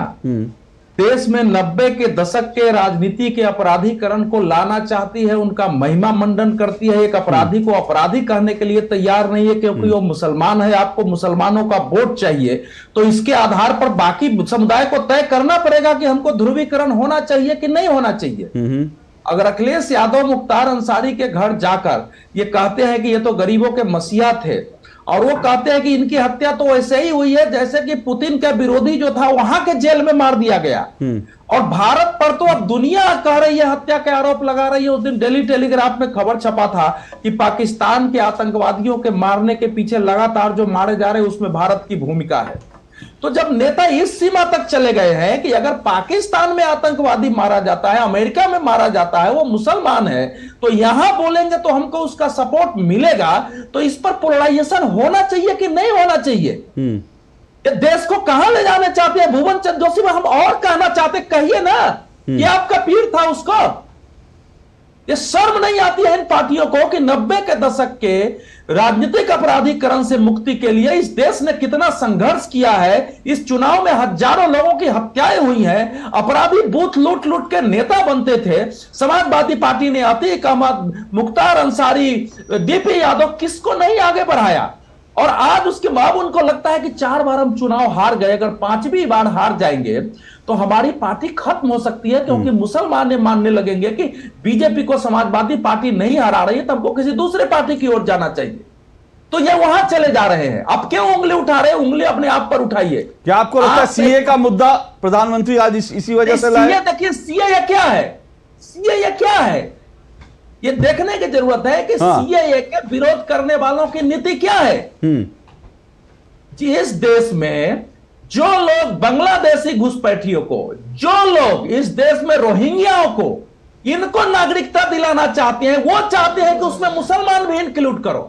देश में 90 के दशक के राजनीति के अपराधीकरण को लाना चाहती है, उनका महिमा मंडन करती है, एक अपराधी को अपराधी कहने के लिए तैयार नहीं है क्योंकि वो मुसलमान है, आपको मुसलमानों का वोट चाहिए, तो इसके आधार पर बाकी समुदाय को तय करना पड़ेगा कि हमको ध्रुवीकरण होना चाहिए कि नहीं होना चाहिए। अगर अखिलेश यादव मुख्तार अंसारी के घर जाकर ये कहते हैं कि ये तो गरीबों के मसीहा थे, और वो कहते हैं कि इनकी हत्या तो वैसे ही हुई है जैसे कि पुतिन का विरोधी जो था वहां के जेल में मार दिया गया, और भारत पर तो अब दुनिया कह रही है, हत्या के आरोप लगा रही है। उस दिन डेली टेलीग्राफ में खबर छपा था कि पाकिस्तान के आतंकवादियों के मारने के पीछे लगातार जो मारे जा रहे हैं उसमें भारत की भूमिका है। तो जब नेता इस सीमा तक चले गए हैं कि अगर पाकिस्तान में आतंकवादी मारा जाता है, अमेरिका में मारा जाता है, वो मुसलमान है, तो यहां बोलेंगे तो हमको उसका सपोर्ट मिलेगा, तो इस पर पोलराइजेशन होना चाहिए कि नहीं होना चाहिए? ये देश को कहां ले जाना चाहते हैं भुवन चंद्र जोशी? हम और कहना चाहते, कहिए ना कि आपका पीर था उसको। ये शर्म नहीं आती है इन पार्टियों को कि 90 के दशक के राजनीतिक अपराधीकरण से मुक्ति के लिए इस देश ने कितना संघर्ष किया है। इस चुनाव में हजारों लोगों की हत्याएं हुई हैं, अपराधी बूथ लूट लूट के नेता बनते थे। समाजवादी पार्टी ने अतीक अहमद, मुख्तार अंसारी, डीपी यादव, किसको नहीं आगे बढ़ाया, और आज उसके बाद उनको लगता है कि 4 बार हम चुनाव हार गए, अगर 5वीं बार हार जाएंगे तो हमारी पार्टी खत्म हो सकती है, क्योंकि मुसलमान मानने लगेंगे कि बीजेपी को समाजवादी पार्टी नहीं हरा रही है तो हमको किसी दूसरे पार्टी की ओर जाना चाहिए। तो ये वहां चले जा रहे हैं। अब क्यों उंगली उठा रहे हैं? उंगली अपने आप पर उठाइए। क्या आपको लगता है सीए का मुद्दा प्रधानमंत्री आज इसी वजह से लाए? देखिए, सीए क्या है, सीए क्या है, ये देखने की जरूरत है कि सीए के विरोध करने वालों की नीति क्या है। जी, इस देश में जो लोग बांग्लादेशी घुसपैठियों को, जो लोग इस देश में रोहिंग्याओं को, इनको नागरिकता दिलाना चाहते हैं, वो चाहते हैं कि उसमें मुसलमान भी इंक्लूड करो।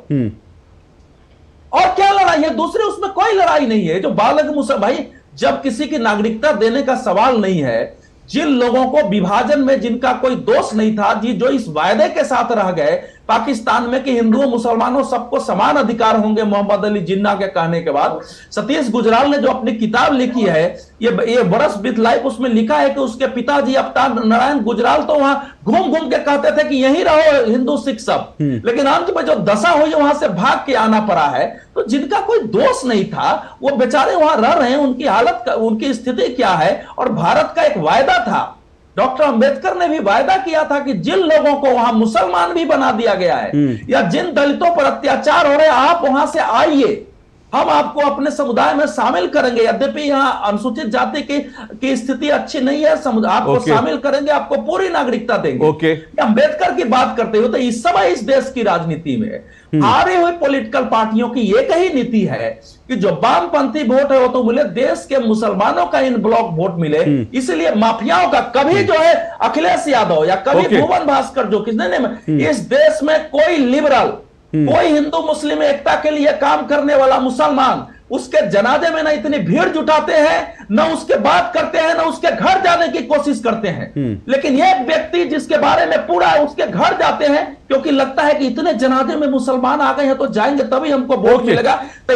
और क्या लड़ाई है दूसरी? उसमें कोई लड़ाई नहीं है। जो बालक मुसलमान, भाई जब किसी की नागरिकता देने का सवाल नहीं है, जिन लोगों को विभाजन में जिनका कोई दोष नहीं था, जी जो इस वायदे के साथ रह गए पाकिस्तान में कि हिंदुओं मुसलमानों सबको समान अधिकार होंगे, मोहम्मद अली जिन्ना के कहने के बाद सतीश गुजराल ने जो अपनी किताब लिखी है, ये बरस विथ लाइफ, उसमें लिखा है कि उसके पिताजी अवतार नारायण गुजराल तो वहां घूम घूम के कहते थे कि यहीं रहो हिंदू सिख सब, लेकिन अंत में जो दशा हुई वहां से भाग के आना पड़ा है। तो जिनका कोई दोष नहीं था वो बेचारे वहां रह रहे हैं, उनकी हालत, उनकी स्थिति क्या है। और भारत का एक वायदा था, डॉक्टर अंबेडकर ने भी वायदा किया था कि जिन लोगों को वहां मुसलमान भी बना दिया गया है या जिन दलितों पर अत्याचार हो रहे हैं, आप वहां से आइए, हम आपको अपने समुदाय में शामिल करेंगे। यद्यपि यहाँ अनुसूचित जाति की स्थिति अच्छी नहीं है, आपको शामिल करेंगे, आपको पूरी नागरिकता देंगे। अंबेडकर की बात करते हुए तो इस समय इस देश की राजनीति में हारे हुए पॉलिटिकल पार्टियों की एक ही नीति है कि जो वामपंथी वोट है वो तो मिले, देश के मुसलमानों का इन ब्लॉक वोट मिले। इसलिए माफियाओं का कभी जो है अखिलेश यादव या कभी भुवन भास्कर, जो किसने इस देश में कोई लिबरल, कोई हिंदू मुस्लिम एकता के लिए काम करने वाला मुसलमान, उसके जनाजे में ना इतनी भीड़ जुटाते हैं, ना उसके बात करते हैं, ना उसके घर जाने की कोशिश करते हैं। लेकिन एक व्यक्ति जिसके बारे में पूरा उसके घर जाते हैं, क्योंकि लगता है कि इतने जनाजे में मुसलमान आ गए हैं तो जाएंगे तभी हमको वोट मिलेगा। तो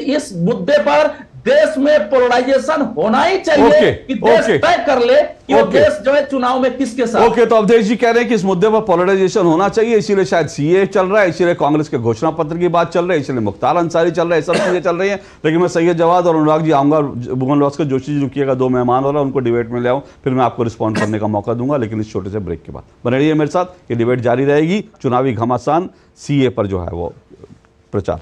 इस मुद्दे पर देश में पोलराइजेशन होना ही चाहिए कि देश तय कर ले कि वो देश जो है चुनाव में किसके साथ। ओके, तो अवधेश जी कह रहे हैं कि इस मुद्दे पर पोलराइजेशन होना चाहिए, इसीलिए शायद सीए चल रहा है, इसीलिए कांग्रेस के घोषणा पत्र की बात चल रही है, इसीलिए मुख्तार अंसारी चल रहा है, सब चीजें चल रही हैं। लेकिन मैं सैयद जवाद और अनुराग जी आऊंगा, भुवन भास्कर जोशी जी रुकिएगा, दो मेहमान हो रहा है, उनको डिबेट में ले आऊं, फिर मैं आपको रिस्पॉन्ड करने का मौका दूंगा, लेकिन इस छोटे से ब्रेक के बाद बने रहिए मेरे साथ। ये डिबेट जारी रहेगी, चुनावी घमासान सीए पर जो है वो प्रचार।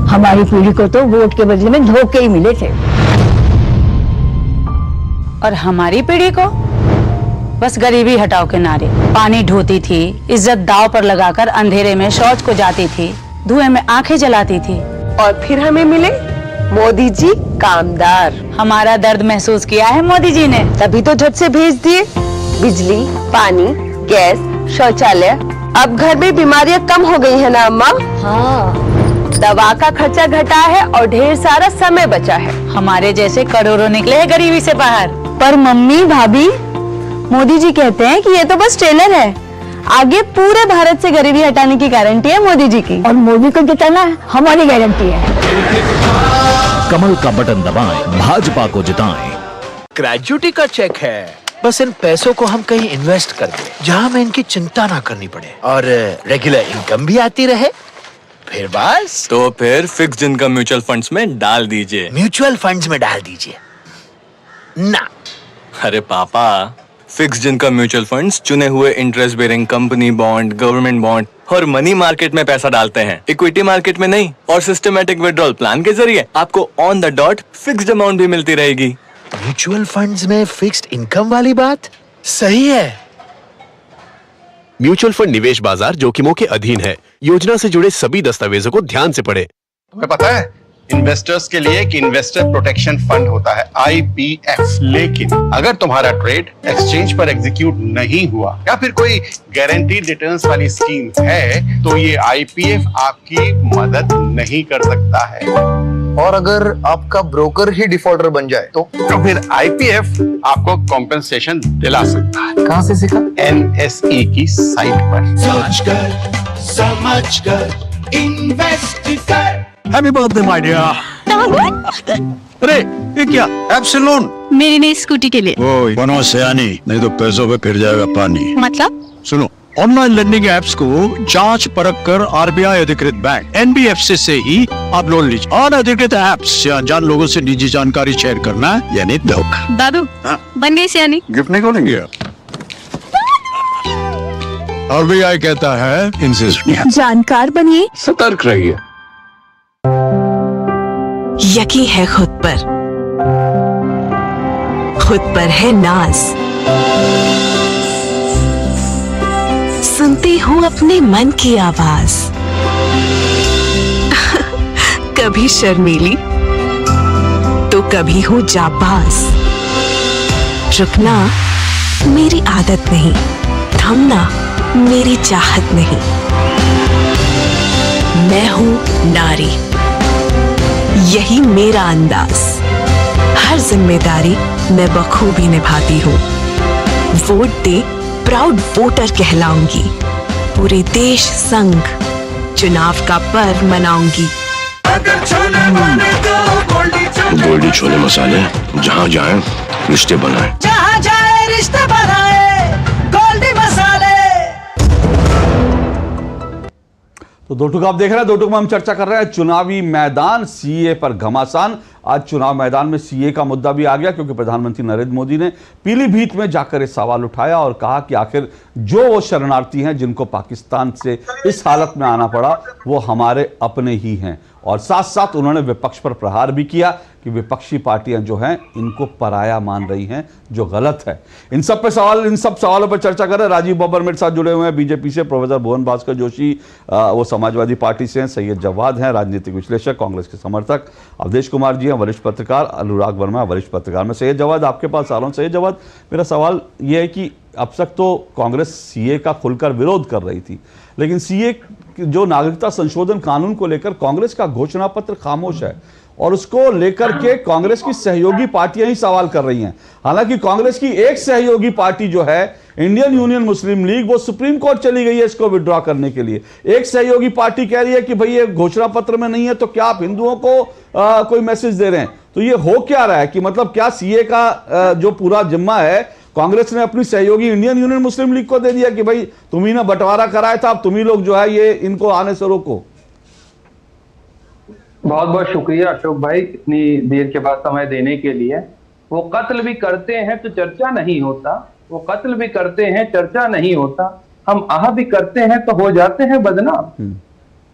हमारी पीढ़ी को तो वोट के बदले में धोखे ही मिले थे, और हमारी पीढ़ी को बस गरीबी हटाओ के नारे। पानी ढोती थी, इज्जत दांव पर लगाकर अंधेरे में शौच को जाती थी, धुएं में आंखें जलाती थी, और फिर हमें मिले मोदी जी कामदार। हमारा दर्द महसूस किया है मोदी जी ने, तभी तो झट से भेज दिए बिजली, पानी, गैस, शौचालय। अब घर में बीमारियां कम हो गई है ना अम्मा? हाँ, दवा का खर्चा घटा है और ढेर सारा समय बचा है। हमारे जैसे करोड़ों निकले हैं गरीबी से बाहर। पर मम्मी भाभी, मोदी जी कहते हैं कि ये तो बस ट्रेलर है, आगे पूरे भारत से गरीबी हटाने की गारंटी है मोदी जी की, और मोदी को जिताना हमारी गारंटी है। कमल का बटन दबाएं, भाजपा को जिताएं। ग्रेजुएटी का चेक है, बस इन पैसों को हम कहीं इन्वेस्ट कर दें जहां हमें इनकी चिंता ना करनी पड़े और रेगुलर इनकम भी आती रहे। फिर बस तो फिर फिक्स्ड इनकम म्यूचुअल फंड्स में डाल दीजिए। म्यूचुअल फंड्स में डाल दीजिए ना। अरे पापा, फिक्स्ड इनकम म्यूचुअल फंड्स चुने हुए interest bearing company bond, government bond और मनी मार्केट में पैसा डालते हैं, इक्विटी मार्केट में नहीं। और सिस्टमैटिक विड्रॉल प्लान के जरिए आपको on the dot fixed amount भी मिलती रहेगी। म्यूचुअल फंड्स में फिक्स्ड इनकम वाली बात सही है। म्यूचुअल फंड निवेश बाजार जोखिमों के अधीन है। योजना से जुड़े सभी दस्तावेजों को ध्यान से पढ़ें। तुम्हें पता है इन्वेस्टर्स के लिए एक इन्वेस्टर प्रोटेक्शन फंड होता है IPF, लेकिन अगर तुम्हारा ट्रेड एक्सचेंज पर एग्जीक्यूट नहीं हुआ या फिर कोई गारंटीड रिटर्न्स वाली स्कीम है तो ये IPF आपकी मदद नहीं कर सकता है। और अगर आपका ब्रोकर ही डिफॉल्टर बन जाए तो फिर IPF आपको कॉम्पेंसेशन दिला सकता है। कहां से सीखा? NSE की साइट पर। सोचकर समझकर इन्वेस्ट कर। Happy birthday my dear. अरे ये क्या? ऐप से लोन? मेरी नई स्कूटी के लिए। ओए बनो सयानी, नहीं तो पैसों पे फिर जाएगा पानी। मतलब? सुनो, ऑनलाइन लर्निंग ऐप्स को जांच परख कर RBI अधिकृत बैंक NBFC से ही आप लोन लीजिए। अनधिकृत ऐप्स से अनजान लोगों से निजी जानकारी शेयर करना यानी धोखा। दादू बन गई सियानी। गिफ्ट नहीं खोलेंगे? RBI कहता है इनसे सुनिए, जानकार बनिए, सतर्क रहिए। यकीन है खुद पर है नाज, सुनती हूँ अपने मन की आवाज, कभी शर्मीली तो कभी हूँ जाबाज। रुकना मेरी आदत नहीं, थमना मेरी चाहत नहीं। मैं हूँ नारी, यही मेरा अंदाज, हर जिम्मेदारी मैं बखूबी निभाती हूँ। वोट दे प्राउड वोटर कहलाऊंगी, पूरे देश संग चुनाव का पर्व मनाऊंगी। गोल्डी छोले मसाले, जहाँ जाए रिश्ते बनाए, जहाँ जाए रिश्ते बनाए, गोल्डी मसाले। तो दो टुक आप देख रहे हैं, दो टुक में हम चर्चा कर रहे हैं चुनावी मैदान, सीए पर घमासान। आज चुनाव मैदान में सीए का मुद्दा भी आ गया क्योंकि प्रधानमंत्री नरेंद्र मोदी ने पीलीभीत में जाकर इस सवाल उठाया और कहा कि आखिर जो वो शरणार्थी हैं जिनको पाकिस्तान से इस हालत में आना पड़ा वो हमारे अपने ही हैं। और साथ साथ उन्होंने विपक्ष पर प्रहार भी किया कि विपक्षी पार्टियां जो हैं इनको पराया मान रही हैं, जो गलत है। इन सब सवालों पर चर्चा कर रहे हैं। राजीव बब्बर मेरे साथ जुड़े हुए हैं बीजेपी से, प्रोफेसर भुवन भास्कर जोशी वो समाजवादी पार्टी से हैं, सैयद जवाद हैं राजनीतिक विश्लेषक कांग्रेस के समर्थक, अवधेश कुमार जी हैं वरिष्ठ पत्रकार, अनुराग वर्मा वरिष्ठ पत्रकार। मैं सैयद जवाद आपके पास आ रहा हूं। सैयद जवाद, मेरा सवाल यह है कि अब तक तो कांग्रेस सीए का खुलकर विरोध कर रही थी, लेकिन सीए जो नागरिकता संशोधन कानून को लेकर कांग्रेस का घोषणा पत्र खामोश है और उसको लेकर के कांग्रेस की सहयोगी पार्टियां ही सवाल कर रही हैं। हालांकि कांग्रेस की एक सहयोगी पार्टी जो है इंडियन यूनियन मुस्लिम लीग, वो सुप्रीम कोर्ट चली गई है इसको विड्रॉ करने के लिए। एक सहयोगी पार्टी कह रही है कि भाई ये घोषणा पत्र में नहीं है, तो क्या आप हिंदुओं को कोई मैसेज दे रहे हैं? तो ये हो क्या रहा है कि मतलब क्या सीए का जो पूरा जिम्मा है कांग्रेस ने अपनी सहयोगी इंडियन यूनियन मुस्लिम लीग को दे दिया कि भाई तुम ही ना बंटवारा कराया था, अब तुम ही लोग जो है ये इनको आने से रोको? बहुत बहुत शुक्रिया अशोक भाई इतनी देर के बाद समय देने के लिए। वो कत्ल भी करते हैं तो चर्चा नहीं होता, वो कत्ल भी करते हैं चर्चा नहीं होता, हम आह भी करते हैं तो हो जाते हैं बदनाम।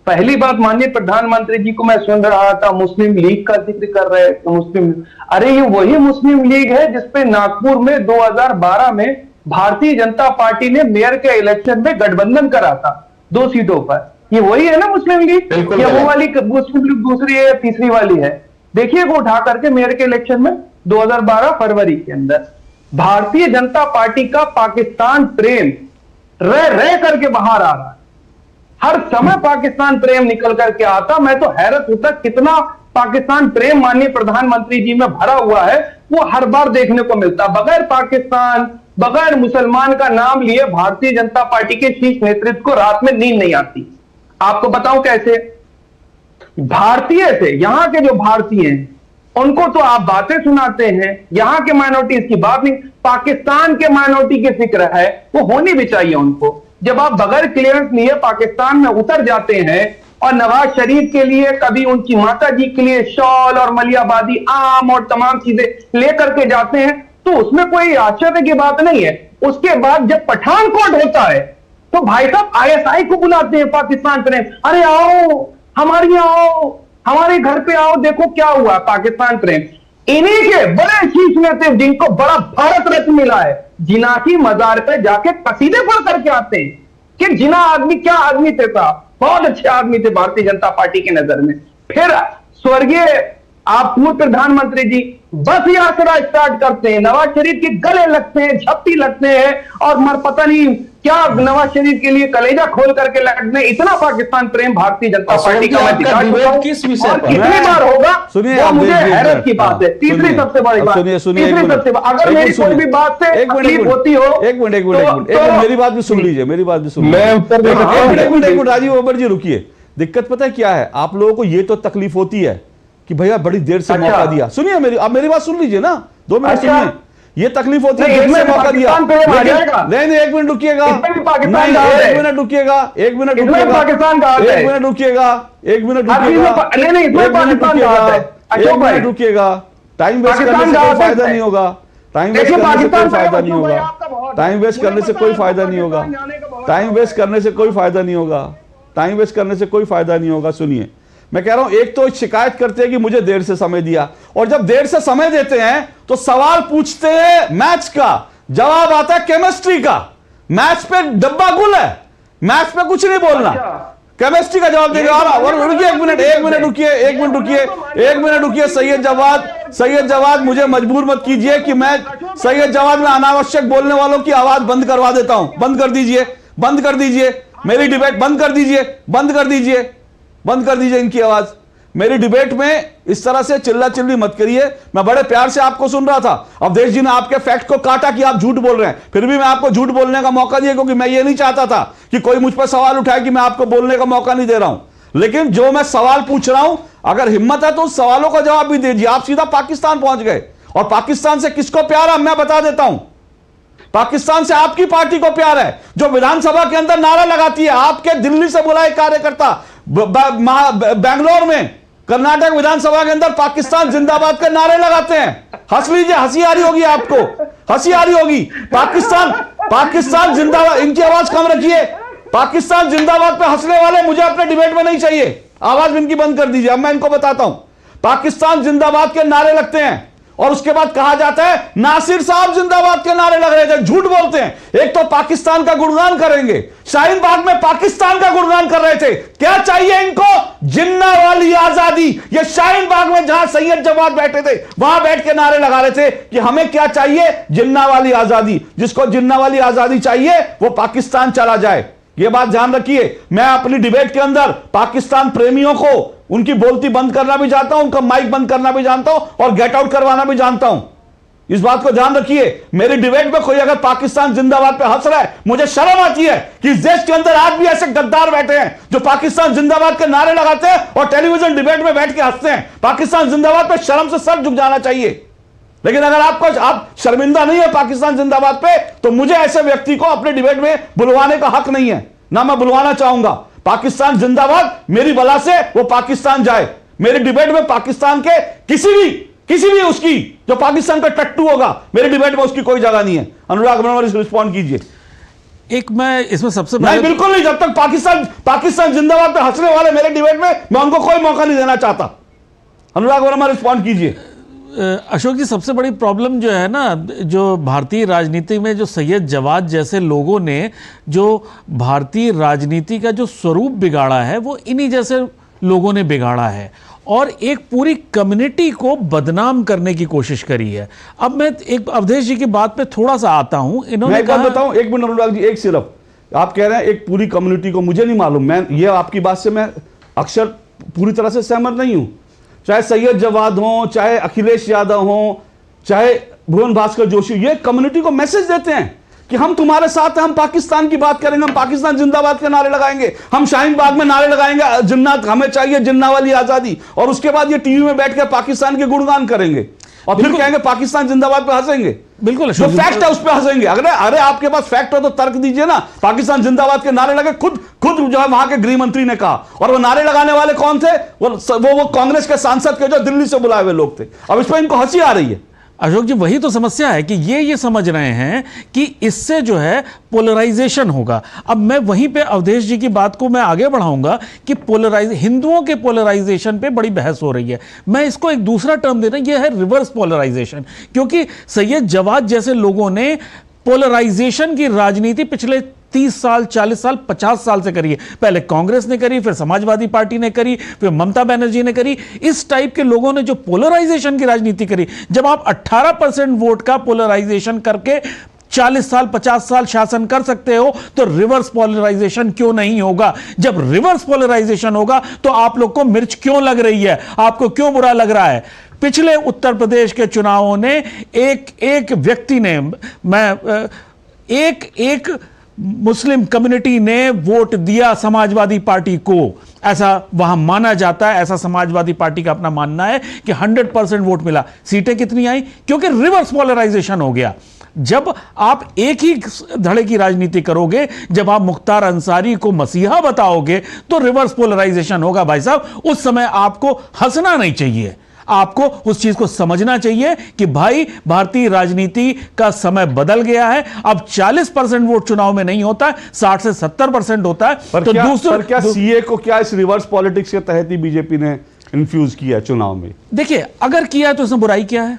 पहली बात, माननीय प्रधानमंत्री जी को मैं सुन रहा था मुस्लिम लीग का जिक्र कर रहे थे। मुस्लिम, अरे ये वही मुस्लिम लीग है जिसपे नागपुर में 2012 में भारतीय जनता पार्टी ने मेयर के इलेक्शन में गठबंधन करा था 2 सीटों पर। ये वही है ना मुस्लिम लीग, या वो वाली मुस्लिम लीग दूसरी है या तीसरी वाली है? देखिए वो उठा करके मेयर के इलेक्शन में 2012 फरवरी के अंदर भारतीय जनता पार्टी का पाकिस्तान प्रेम रह रह करके बाहर आ रहा है। हर समय पाकिस्तान प्रेम निकल करके आता। मैं तो हैरत होता कितना पाकिस्तान प्रेम माननीय प्रधानमंत्री जी में भरा हुआ है, वो हर बार देखने को मिलता। बगैर पाकिस्तान, बगैर मुसलमान का नाम लिए भारतीय जनता पार्टी के शीर्ष नेतृत्व को रात में नींद नहीं आती। आपको बताऊं कैसे? भारतीय से, यहां के जो भारतीय हैं उनको तो आप बातें सुनाते हैं, यहां के माइनॉरिटीज की बात नहीं। पाकिस्तान के माइनॉरिटी की फिक्र है, वो होनी भी चाहिए उनको। जब आप बगैर क्लियरेंस लिए पाकिस्तान में उतर जाते हैं और नवाज शरीफ के लिए, कभी उनकी माता जी के लिए शॉल और मलियाबादी आम और तमाम चीजें लेकर के जाते हैं, तो उसमें कोई आश्चर्य की बात नहीं है। उसके बाद जब पठानकोट होता है तो भाई साहब आईएसआई को बुलाते हैं पाकिस्तान प्रेम, अरे आओ हमारे आओ, हमारे घर पे आओ, देखो क्या हुआ पाकिस्तान प्रेम। इन्हीं के बड़े शीर्ष नेता जिनको बड़ा भारत रत्न मिला है, जिना की मजार पे जाके कसीदे पढ़ करके आते हैं कि जिना आदमी क्या आदमी थे साहब, बहुत अच्छे आदमी थे भारतीय जनता पार्टी की नजर में। फिर स्वर्गीय आप पूर्व प्रधानमंत्री जी बस यात्रा स्टार्ट करते हैं, नवाज शरीफ के गले लगते हैं, झप्पी लगते हैं और मर पता नहीं क्या नवाज शरीफ के लिए कलेजा खोल करके लड़ने। इतना पाकिस्तान प्रेम भारतीय जनता पार्टी का मैं दिखा चुका हूं। किस विषय पर? कितनी बार होगा सुनिए, वो मुझे हैरत की बात है। तीसरी सबसे बड़ी बात, सुनिए तीसरी सबसे बड़ी, अगर मेरी कोई भी बात से तकलीफ होती हो, एक मिनट मेरी बात भी सुन लीजिए, मेरी बात भी सुन लीजिए। मैं उत्तर दे सकता हूं? एक मिनट राजीव अबर जी रुकिए। दिक्कत पता है क्या है, आप लोगों को ये तो तकलीफ होती है कि भैया बड़ी देर से मौका दिया। सुनिए मेरी, आप मेरी बात सुन लीजिए ना, 2 मिनट सुनिए। ये तकलीफ होती है देर से मौका दिया, नहीं 1 मिनट रुकिएगा, नहीं 1 मिनट रुकिएगा, 1 मिनट रुकिएगा, 1 मिनट रुकिएगा, 1 मिनट रुकिएगा, 1 मिनट रुकिएगा। टाइम वेस्ट करने से कोई फायदा नहीं होगा, टाइम वेस्ट करने से कोई फायदा नहीं होगा, टाइम वेस्ट करने से कोई फायदा नहीं होगा, टाइम वेस्ट करने से कोई फायदा नहीं होगा, टाइम वेस्ट करने से कोई फायदा नहीं होगा। सुनिए, मैं कह रहा हूं, एक तो शिकायत करते हैं कि मुझे देर से समय दिया, और जब देर से समय देते हैं तो सवाल पूछते हैं मैथ्स का, जवाब आता है केमिस्ट्री का। मैथ्स पे डब्बा गुल है, मैथ्स पे कुछ नहीं बोलना, केमिस्ट्री का जवाब देगा। रुकिए 1 मिनट, 1 मिनट रुकिए, 1 मिनट रुकिए, 1 मिनट रुकिए। सैयद जवाद मुझे मजबूर मत कीजिए कि मैं सैयद जवाद में अनावश्यक बोलने वालों की आवाज बंद करवा देता हूं। बंद कर दीजिए, बंद कर दीजिए मेरी डिबेट, बंद कर दीजिए, बंद कर दीजिए, बंद कर दीजिए इनकी आवाज। मेरी डिबेट में इस तरह से चिल्ला चिल्ली मत करिए, मैं बड़े प्यार से आपको सुन रहा था। अवधेश जी ने आपके फैक्ट को काटा कि आप झूठ बोल रहे हैं, फिर भी मैं आपको झूठ बोलने का मौका दिया, क्योंकि मैं ये नहीं चाहता था कि कोई मुझ पर सवाल उठाए कि मैं आपको बोलने का मौका नहीं दे रहा हूं। लेकिन जो मैं सवाल पूछ रहा हूं, अगर हिम्मत है तो उस सवालों का जवाब भी दीजिए। आप सीधा पाकिस्तान पहुंच गए, और पाकिस्तान से किसको प्यार है मैं बता देता हूं। पाकिस्तान से आपकी पार्टी को प्यार है, जो विधानसभा के अंदर नारा लगाती है। आपके दिल्ली से बुलाए कार्यकर्ता बैंगलोर में, कर्नाटक विधानसभा के अंदर पाकिस्तान जिंदाबाद के नारे लगाते हैं। हंस लीजिए, हंसी आ रही होगी आपको, हंसी आ रही होगी। पाकिस्तान जिंदाबाद, इनकी आवाज कम रखिए। पाकिस्तान जिंदाबाद पे हंसने वाले मुझे अपने डिबेट में नहीं चाहिए। आवाज इनकी बंद कर दीजिए। अब मैं इनको बताता हूं, पाकिस्तान जिंदाबाद के नारे लगते हैं, और उसके बाद कहा जाता है नासिर साहब जिंदाबाद के नारे लग रहे थे। झूठ बोलते हैं। एक तो पाकिस्तान का गुणगान करेंगे, शाहीन बाग में पाकिस्तान का गुणगान कर रहे थे। क्या चाहिए इनको? जिन्ना वाली आजादी। ये शाहीन बाग में जहां सैयद जवाद बैठे थे वहां बैठ के नारे लगा रहे थे कि हमें क्या चाहिए? जिन्ना वाली आजादी। जिसको जिन्ना वाली आजादी चाहिए वो पाकिस्तान चला जाए। ये बात ध्यान रखिए। मैं अपनी डिबेट के अंदर पाकिस्तान प्रेमियों को उनकी बोलती बंद करना भी जानता हूं, उनका माइक बंद करना भी जानता हूं और गेट आउट करवाना भी जानता हूं। इस बात को ध्यान रखिए। मेरी डिबेट में कोई अगर पाकिस्तान जिंदाबाद पे हंस रहा है, मुझे शर्म आती है कि इस देश के अंदर आज भी ऐसे गद्दार बैठे हैं जो पाकिस्तान जिंदाबाद के नारे लगाते हैं और टेलीविजन डिबेट में बैठ के हंसते हैं। पाकिस्तान जिंदाबाद पे शर्म से सर झुक जाना चाहिए। लेकिन अगर आप शर्मिंदा नहीं है पाकिस्तान जिंदाबाद पे, तो मुझे ऐसे व्यक्ति को अपने डिबेट में बुलवाने का हक नहीं है, ना मैं बुलवाना चाहूंगा। पाकिस्तान जिंदाबाद, मेरी बला से वो पाकिस्तान जाए। मेरी डिबेट में पाकिस्तान के किसी भी उसकी जो पाकिस्तान का टट्टू होगा, मेरी डिबेट में उसकी कोई जगह नहीं है। अनुराग अग्रवाल रिस्पॉन्ड कीजिए। एक मैं इसमें सबसे नहीं, बिल्कुल नहीं। जब तक पाकिस्तान जिंदाबाद पे हंसने वाले मेरे डिबेट में, मैं उनको कोई मौका नहीं देना चाहता। अनुराग वर्मा रिस्पॉन्ड कीजिए। अशोक जी, सबसे बड़ी प्रॉब्लम जो है ना, जो भारतीय राजनीति में जो सैयद जवाद जैसे लोगों ने जो भारतीय राजनीति का जो स्वरूप बिगाड़ा है, वो इन्हीं जैसे लोगों ने बिगाड़ा है और एक पूरी कम्युनिटी को बदनाम करने की कोशिश करी है। अब मैं एक अवधेश जी की बात पे थोड़ा सा आता हूं। इन्होंने कहा, बताऊं एक मिनट अनुराग जी, एक सिर्फ आप कह रहे हैं एक पूरी कम्युनिटी को, मुझे नहीं मालूम। मैं ये आपकी बात से मैं अक्सर पूरी तरह से सहमत नहीं हूं। चाहे सैयद जवाद हो, चाहे अखिलेश यादव हो, चाहे भुवन भास्कर जोशी, ये कम्युनिटी को मैसेज देते हैं कि हम तुम्हारे साथ हैं, हम पाकिस्तान की बात करेंगे, हम पाकिस्तान जिंदाबाद के नारे लगाएंगे, हम शाहीन बाग में नारे लगाएंगे जिन्ना हमें चाहिए, जिन्ना वाली आजादी। और उसके बाद ये टीवी में बैठ कर पाकिस्तान के गुणगान करेंगे और फिर कहेंगे पाकिस्तान जिंदाबाद पे हंसेंगे। बिल्कुल, जो फैक्ट है उस पे हंसेंगे। अरे आपके पास फैक्ट हो तो तर्क दीजिए ना। पाकिस्तान जिंदाबाद के नारे लगे, खुद जो है वहां के गृह मंत्री ने कहा। और वो नारे लगाने वाले कौन थे? वो कांग्रेस के सांसद के जो दिल्ली से बुलाए हुए लोग थे। अब इस पर इनको हंसी आ रही है। अशोक जी, वही तो समस्या है कि ये समझ रहे हैं कि इससे जो है पोलराइजेशन होगा। अब मैं वहीं पे अवधेश जी की बात को मैं आगे बढ़ाऊंगा कि हिंदुओं के पोलराइजेशन पे बड़ी बहस हो रही है। मैं इसको एक दूसरा टर्म दे रहा हूं, ये है रिवर्स पोलराइजेशन। क्योंकि सैयद जवाद जैसे लोगों ने पोलराइजेशन की राजनीति पिछले 30 साल, 40 साल, 50 साल से करी है। पहले कांग्रेस ने करी, फिर समाजवादी पार्टी ने करी, फिर ममता बनर्जी ने करी। इस टाइप के लोगों ने जो पोलराइजेशन की राजनीति करी, जब आप 18% वोट का पोलराइजेशन करके 40 साल, 50 साल शासन कर सकते हो, तो रिवर्स पोलराइजेशन क्यों नहीं होगा? जब रिवर्स पोलराइजेशन होगा तो आप लोग को मिर्च क्यों लग रही है? आपको क्यों बुरा लग रहा है? पिछले उत्तर प्रदेश के चुनावों ने एक व्यक्ति ने, एक मुस्लिम कम्युनिटी ने वोट दिया समाजवादी पार्टी को, ऐसा वहां माना जाता है। ऐसा समाजवादी पार्टी का अपना मानना है कि 100% वोट मिला। सीटें कितनी आई? क्योंकि रिवर्स पोलराइजेशन हो गया। जब आप एक ही धड़े की राजनीति करोगे, जब आप मुख्तार अंसारी को मसीहा बताओगे, तो रिवर्स पोलराइजेशन होगा। भाई साहब, उस समय आपको हंसना नहीं चाहिए, आपको उस चीज को समझना चाहिए कि भाई भारतीय राजनीति का समय बदल गया है। अब 40% वोट चुनाव में नहीं होता, 60 से 70% होता है। तो क्या सीए को क्या इस रिवर्स पॉलिटिक्स के तहत ही बीजेपी ने इन्फ्यूज किया चुनाव में? देखिए, अगर किया है तो इसमें बुराई क्या है?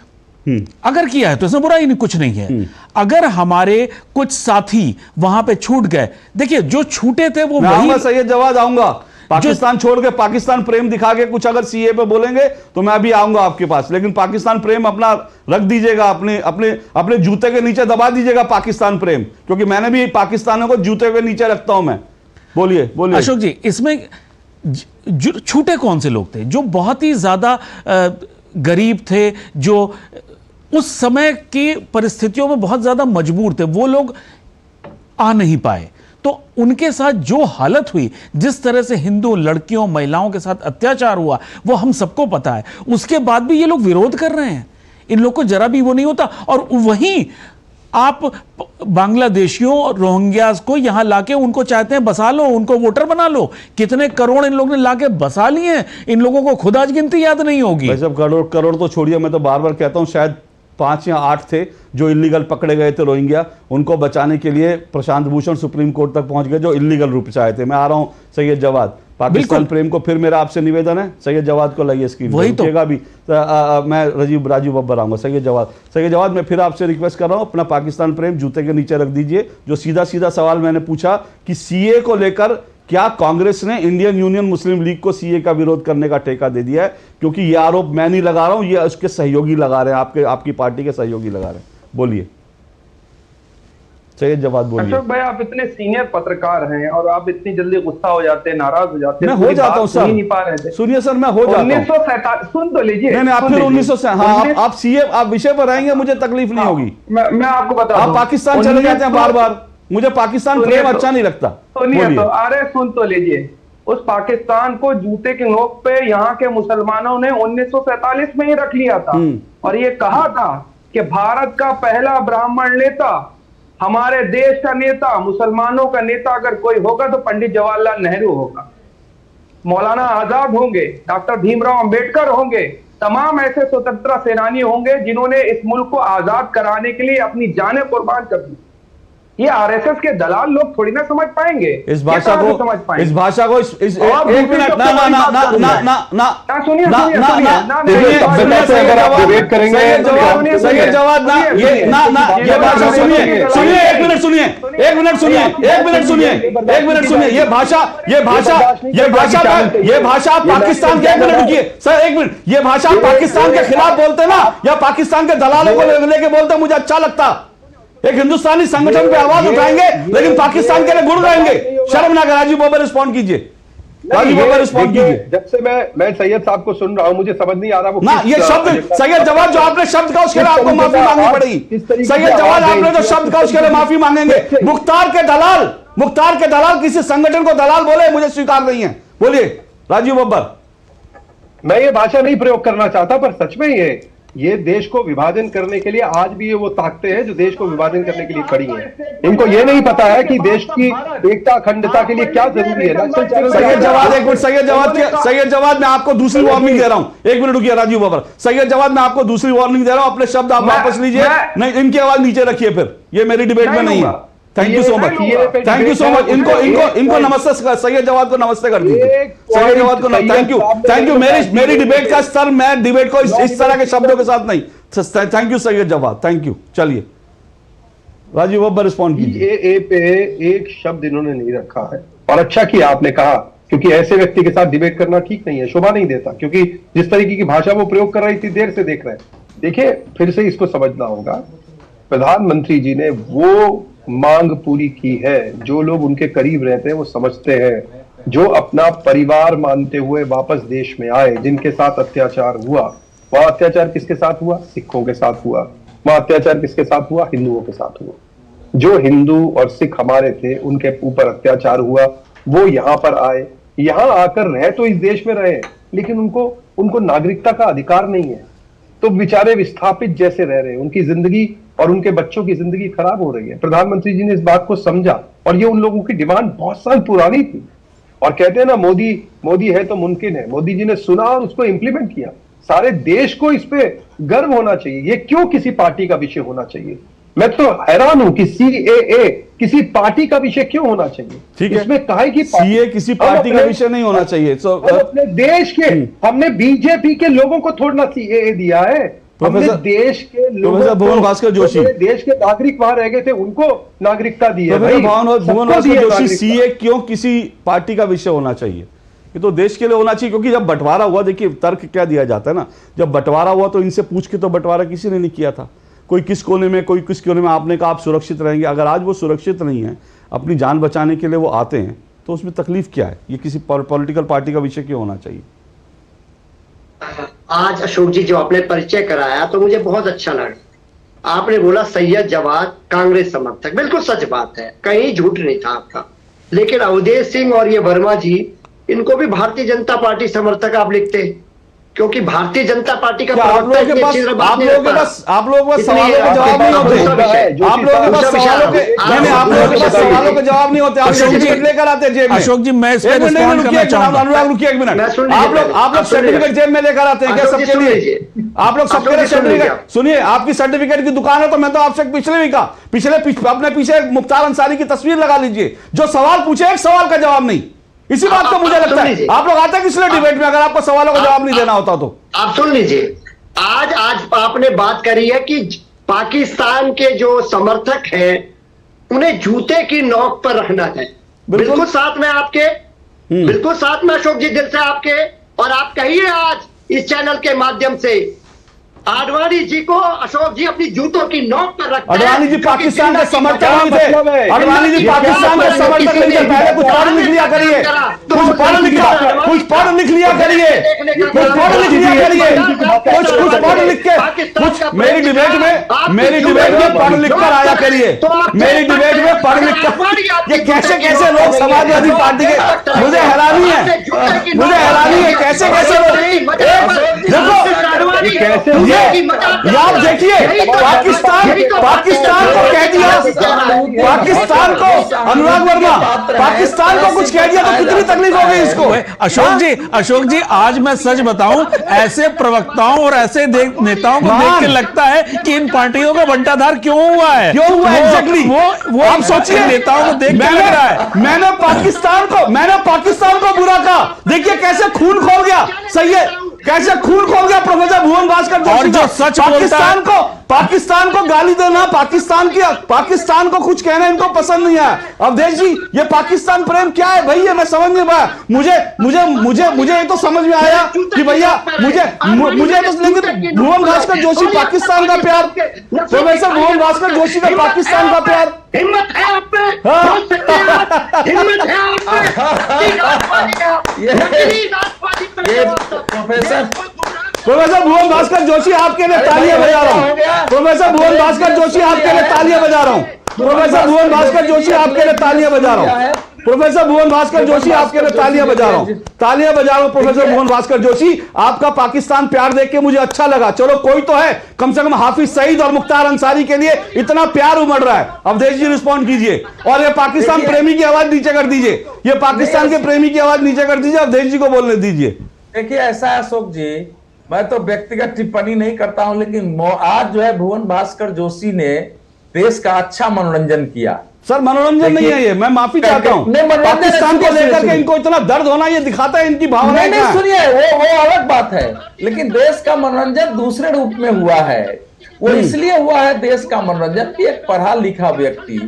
अगर किया है तो इसमें बुराई नहीं, कुछ नहीं है। अगर हमारे कुछ साथी वहां पे छूट गए, देखिए जो छूटे थे वो वही। सैयद जवाद आऊंगा, पाकिस्तान छोड़ के पाकिस्तान प्रेम दिखा के कुछ अगर सीए पे बोलेंगे तो मैं भी आऊंगा आपके पास। लेकिन पाकिस्तान प्रेम अपना रख दीजिएगा, अपने जूते के नीचे दबा दीजिएगा पाकिस्तान प्रेम, क्योंकि मैंने भी पाकिस्तानियों को जूते के नीचे रखता हूं मैं। बोलिए अशोक जी, इसमें छूटे कौन से लोग थे? जो बहुत ही ज्यादा गरीब थे, जो उस समय की परिस्थितियों में बहुत ज्यादा मजबूर थे, वो लोग आ नहीं पाए। तो उनके साथ जो हालत हुई, जिस तरह से हिंदू लड़कियों, महिलाओं के साथ अत्याचार हुआ, वो हम सबको पता है। उसके बाद भी ये लोग विरोध कर रहे हैं, इन लोग को जरा भी वो नहीं होता। और वहीं आप बांग्लादेशियों और रोहिंग्यास को यहां लाके उनको चाहते हैं बसा लो, उनको वोटर बना लो। कितने करोड़ इन लोगों ने लाके बसा लिए हैं, इन लोगों को खुद आज गिनती याद नहीं होगी। जब करोड़ तो छोड़िए, मैं तो बार बार कहता हूं शायद 5 या 8 थे जो इलीगल पकड़े गए थे रोहिंग्या। उनको बचाने के लिए प्रशांत भूषण सुप्रीम कोर्ट तक पहुंच गए, जो इलीगल रूप से आए थे। मैं आ रहा हूं सैयद जवाद, पाकिस्तान प्रेम को फिर मेरा आपसे निवेदन है, सैयद जवाद को लाइए स्क्रीन वही तो भी मैं राजीव बब्बर आऊंगा। सैयद जवाद मैं फिर आपसे रिक्वेस्ट कर रहा हूं, अपना पाकिस्तान प्रेम जूते के नीचे रख दीजिए। जो सीधा सीधा सवाल मैंने पूछा कि सीए को लेकर क्या कांग्रेस ने इंडियन यूनियन मुस्लिम लीग को सीए का विरोध करने का ठेका दे दिया है? क्योंकि ये आरोप मैं नहीं लगा रहा हूं, ये उसके सहयोगी लगा रहे हैं, आपकी पार्टी के सहयोगी लगा रहे हैं। बोलिए सैयद जवाद, बोलिए। अशोक भाई, आप इतने सीनियर पत्रकार हैं और आप इतनी जल्दी गुस्सा हो जाते हैं, नाराज हो जाते हैं। मैं हो जाता हूं सर, नहीं पा रहे थे। सुनिए सर, मैं हो जाता हूं। 1947 सुन तो लीजिए। नहीं आप फिर 1900 हाँ, आप सीए आप विषय पर रहेंगे, मुझे तकलीफ नहीं होगी। मैं आपको बता दूं, आप पाकिस्तान चले जाते हैं बार बार, मुझे पाकिस्तान प्रेम अच्छा नहीं लगता। सुनिए तो, अरे सुन तो लीजिए। उस पाकिस्तान को जूते के नोक पे यहाँ के मुसलमानों ने 1947 में ही रख लिया था और ये कहा था कि भारत का पहला ब्राह्मण नेता, हमारे देश का नेता, मुसलमानों का नेता अगर कोई होगा तो पंडित जवाहरलाल नेहरू होगा, मौलाना आजाद होंगे, डॉक्टर भीमराव अंबेडकर होंगे, तमाम ऐसे स्वतंत्रता सेनानी होंगे जिन्होंने इस मुल्क को आजाद कराने के लिए अपनी जानें कुर्बान कर दी। ये आरएसएस के दलाल लोग थोड़ी ना समझ पाएंगे इस भाषा को, समझ पाएंगे इस भाषा को। एक मिनट, सैयद जवाद ना, ये ना ये भाषा सुनिए, एक मिनट सुनिए, ये भाषा पाकिस्तान के, एक मिनट रुकिए सर, एक मिनट, ये भाषा पाकिस्तान के खिलाफ बोलते ना या पाकिस्तान के दलालों को लेके बोलते, मुझे अच्छा लगता। एक हिंदुस्तानी संगठन पे आवाज उठाएंगे लेकिन पाकिस्तान के लिए गुड़ गाएंगे, शर्म ना कर। राजीव बब्बर रिस्पॉन्ड कीजिए, राजीव बब्बर रिस्पॉन्ड कीजिए। जब से मैं सैयद साहब को सुन रहा हूं, मुझे समझ नहीं आ रहा वो ना ये शब्द सैयद जवाद जो आपने शब्द का, उसके लिए आपको माफी मांगनी पड़ेगी। सैयद जवाद आपने जो शब्द का, उसके लिए माफी मांगेंगे। मुख्तार के दलाल किसी संगठन को दलाल बोले, मुझे स्वीकार नहीं है। बोलिए राजीव बब्बर। मैं ये भाषा नहीं प्रयोग करना चाहता, पर सच में ये देश को विभाजन करने के लिए आज भी ये वो ताकतें हैं जो देश को विभाजन करने के लिए खड़ी हैं। इनको ये नहीं पता है कि देश की एकता अखंडता के लिए क्या जरूरी है। सैयद जवाद, एक मिनट, सैयद जवाद मैं आपको दूसरी वार्निंग दे रहा हूं। एक मिनट रुकिए राजीव बब्बर। सैयद जवाद मैं आपको दूसरी वार्निंग दे रहा हूं, अपने शब्द आप वापस लीजिए। नहीं, इनकी आवाज नीचे रखिए, फिर ये मेरी डिबेट में नहीं है। Thank you so much, thank you so much. इनको नमस्ते, सैयद जवाद को नमस्ते कर दीजिए। सैयद जवाद को थैंक यू। मेरी डिबेट का स्तर, मैं डिबेट को इस तरह के शब्दों के साथ नहीं। Thank you Syed Jawad, thank you. चलिए राजीव बब्बर रिस्पॉन्ड कीजिए। ए पे एक शब्द इन्होंने नहीं रखा है और अच्छा किया आपने कहा, क्योंकि ऐसे व्यक्ति के साथ डिबेट करना ठीक नहीं है, शोभा नहीं देता। क्योंकि जिस तरीके की भाषा वो प्रयोग कर रही थी, देर से देख रहे हैं। देखिए, फिर से इसको समझना होगा। प्रधानमंत्री जी ने वो मांग पूरी की है जो लोग उनके करीब रहते हैं वो समझते हैं, जो अपना परिवार मानते हुए वापस देश में आए, जिनके साथ अत्याचार हुआ। वह अत्याचार किसके साथ हुआ? सिखों के साथ हुआ। वह अत्याचार किसके साथ हुआ? हिंदुओं के साथ हुआ। जो हिंदू और सिख हमारे थे, उनके ऊपर अत्याचार हुआ, वो यहाँ पर आए, यहाँ आकर रह तो इस देश में रहे, लेकिन उनको नागरिकता का अधिकार नहीं है। तो बेचारे विस्थापित जैसे रह रहे हैं, उनकी जिंदगी और उनके बच्चों की जिंदगी खराब हो रही है। प्रधानमंत्री जी ने इस बात को समझा और ये उन लोगों की डिमांड बहुत साल पुरानी थी। और कहते हैं ना, मोदी है तो मुमकिन है। मोदी जी ने सुना और उसको इंप्लीमेंट किया। सारे देश को इस पे गर्व होना चाहिए। ये क्यों किसी पार्टी का विषय होना चाहिए? मैं तो हैरान हूं कि सीएए किसी पार्टी का विषय क्यों होना चाहिए? ठीक है, इसमें कहा कि सीए किसी पार्टी का विषय नहीं होना चाहिए। अपने देश के, हमने बीजेपी के लोगों को थोड़ा ना सीएए दिया है, हमने देश के लोगों, भुवन भास्कर जोशी, देश के नागरिक वहां रह गए थे, उनको नागरिकता दी है। भुवन भास्कर जोशी, सीए क्यों किसी पार्टी का विषय होना चाहिए? ये तो देश के लिए होना चाहिए। क्योंकि जब बंटवारा हुआ, देखिए तर्क क्या दिया जाता है ना, जब बंटवारा हुआ तो इनसे पूछ के तो बंटवारा किसी ने नहीं किया था। कोई किस कोने में, कोई किस कोने में। आपने कहा आप सुरक्षित रहेंगे। अगर आज वो सुरक्षित नहीं है, अपनी जान बचाने के लिए वो आते हैं, तो उसमें तकलीफ क्या है? ये किसी पॉलिटिकल पार्टी का विषय क्यों होना चाहिए? आज अशोक जी जो आपने परिचय कराया तो मुझे बहुत अच्छा लगा। आपने बोला सैयद जवाद कांग्रेस समर्थक, बिल्कुल सच बात है, कहीं झूठ नहीं था आपका। लेकिन अवधेश सिंह और ये वर्मा जी, इनको भी भारतीय जनता पार्टी समर्थक आप लिखते हैं, क्योंकि भारतीय जनता पार्टी का आप लोगों के पास सवालों के जवाब नहीं होते। आप लोगों के पास सवालों के जवाब नहीं होते। आप सर्टिफिकेट लेकर आते हैं जेब में। अशोक जी, मैं इस पे रिस्पॉन्ड करना चाहूंगा। अनुराग रुकिए एक मिनट। आप लोग सर्टिफिकेट जेब में लेकर आते हैं क्या सबके लिए? आप लोग सबके लिए सर्टिफिकेट, सुनिए, आपकी सर्टिफिकेट की दुकान है तो मैं तो आपसे पिछले भी कहा, अपने पीछे मुख्तार अंसारी की तस्वीर लगा लीजिए। जो सवाल पूछे, एक सवाल का जवाब नहीं। इसी बात को मुझे लगता है आप लोग आते किस लिए डिबेट में, अगर आपको सवालों का जवाब नहीं देना होता तो। आप सुन लीजिए, आज आपने बात करी है कि पाकिस्तान के जो समर्थक हैं उन्हें जूते की नोक पर रखना है। बिल्कुल साथ में आपके, बिल्कुल साथ में अशोक जी, दिल से आपके। और आप कहिए आज इस चैनल के माध्यम से आडवाणी जी को अशोक जी अपनी जूतों की नोक पर रखते हैं। आडवाणी जी पाकिस्तान के समर्थक नहीं थे, आडवाणी जी पाकिस्तान के समर्थक नहीं थे। पहले कुछ पढ़ लिख लिया करिए, कुछ पढ़ लिख लिया करिए, कुछ पढ़ लिख लिया करिए, कुछ पढ़ लिख के कुछ मेरी डिबेट में पढ़ लिख कर आया करिए, मेरी डिबेट में पढ़ लिख कर। ये कैसे कैसे लोग समाजवादी पार्टी के, मुझे हैरानी है कैसे कैसे लोग, देखो आप देखिए पाकिस्तान को कह दिया, पाकिस्तान को अनुराग वर्मा पाकिस्तान को कुछ कह दिया तो कितनी तकलीफ हो गई इसको। अशोक जी आज मैं सच बताऊं, ऐसे प्रवक्ताओं और ऐसे नेताओं को देख के लगता है कि इन पार्टियों का बंटाधार क्यों हुआ है एग्जैक्टली। वो आप सोचिए, नेताओं को देख के लग रहा है मैंने पाकिस्तान को बुरा कहा, देखिए कैसे खून खोल गया, सही है, कैसे खून खोल गया प्रोफेसर भुवन भास्कर और जो सच पाकिस्तान को गाली देना, पाकिस्तान को कुछ कहना इनको पसंद नहीं है। अवधेश जी ये पाकिस्तान प्रेम क्या है भैया, मैं समझ नहीं पाया। मुझे ये तो समझ में आया कि भैया मुझे तो लेकिन भुवन भास्कर जोशी पाकिस्तान का प्यार, प्रोफेसर भुवन भास्कर जोशी का पाकिस्तान का प्यार, हिम्मत है आप पे, हिम्मत है प्रोफेसर भुवन भास्कर जोशी आपके लिए तालियां बजा रहा हूं, प्रोफेसर भुवन भास्कर जोशी आपके लिए तालियां बजा रहा हूं, प्रोफेसर भुवन भास्कर जोशी आपके लिए तालियां बजा रहा हूं, प्रोफेसर भुवन भास्कर जोशी आपके लिए तालियां बजा रहा हूं प्रोफेसर भुवन भास्कर जोशी, आपका पाकिस्तान प्यार देख के मुझे अच्छा लगा। चलो कोई तो है, कम से कम हाफिज सईद और मुख्तार अंसारी के लिए इतना प्यार उमड़ रहा है। अवधेश जी रिस्पॉन्ड कीजिए और ये पाकिस्तान प्रेमी की आवाज नीचे कर दीजिए, ये पाकिस्तान के प्रेमी की आवाज नीचे कर दीजिए, अवधेश जी को बोलने दीजिए। देखिए ऐसा है अशोक जी, मैं तो व्यक्तिगत टिप्पणी नहीं करता हूं, लेकिन आज जो है भुवन भास्कर जोशी ने देश का अच्छा मनोरंजन किया। सर मनोरंजन नहीं है ये, मैं माफी चाहता हूं। पाकिस्तान को लेकर के इनको इतना दर्द होना ये दिखाता है इनकी भावनाएं। नहीं सुनिए, वो अलग बात है, लेकिन देश का मनोरंजन दूसरे रूप में हुआ है। वो इसलिए हुआ है देश का मनोरंजन कि एक पढ़ा लिखा व्यक्ति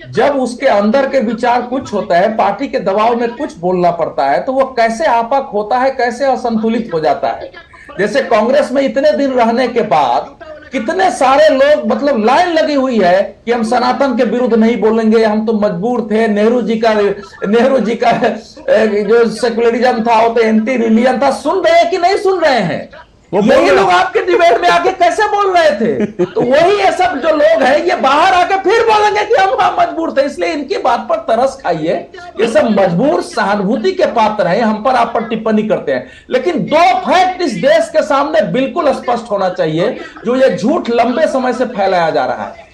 जब उसके अंदर के विचार कुछ होता है, पार्टी के दबाव में कुछ बोलना पड़ता है, तो वो कैसे आपक होता है, कैसे असंतुलित हो जाता है। जैसे कांग्रेस में इतने दिन रहने के बाद कितने सारे लोग, मतलब लाइन लगी हुई है कि हम सनातन के विरुद्ध नहीं बोलेंगे, हम तो मजबूर थे, नेहरू जी का जो सेकुलरिज्म था वो तो एंटी रिलीजन था। सुन रहे हैं कि नहीं सुन रहे हैं? यही लोग आपके डिबेट में आके कैसे बोल रहे थे? तो वही ये सब जो लोग हैं ये बाहर आके फिर बोलेंगे कि हम मजबूर थे। इसलिए इनकी बात पर तरस खाइए, ये सब मजबूर सहानुभूति के पात्र हैं, हम पर आप पर टिप्पणी करते हैं। लेकिन दो फैक्ट इस देश के सामने बिल्कुल स्पष्ट होना चाहिए जो ये झूठ लंबे समय से फैलाया जा रहा है।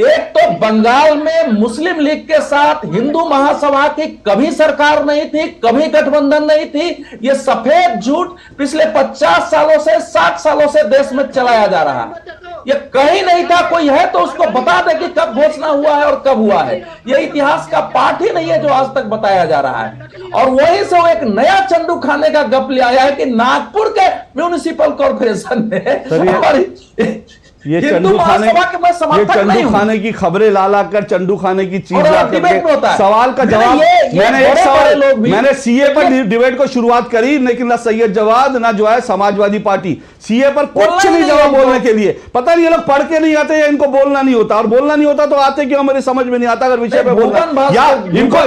एक तो बंगाल में मुस्लिम लीग के साथ हिंदू महासभा की कभी सरकार नहीं थी, कभी गठबंधन नहीं थी। ये सफेद झूठ पिछले 50 सालों से 60 सालों से देश में चलाया जा रहा है। ये कहीं नहीं था, कोई है तो उसको बता दे कि कब घोषणा हुआ है और कब हुआ है। ये इतिहास का पाठ ही नहीं है जो आज तक बताया जा रहा है। और वहीं से वो एक नया चंडू खाने का गप ले आया है कि नागपुर के म्यूनिसिपल कॉर्पोरेशन ने ये चंडू खाने की खबरें ला कर चंडू खाने की चीज सवाल का जवाब मैंने सीए पर डिबेट को शुरुआत करी, लेकिन ना सैयद जवाद ना जो है समाजवादी पार्टी सीए पर कुछ नहीं जवाब बोलने के लिए। पता नहीं ये लोग पढ़ के नहीं आते या इनको बोलना नहीं होता, और बोलना नहीं होता तो आते क्यों मेरी समझ में नहीं आता। अगर विषय पे बोलना या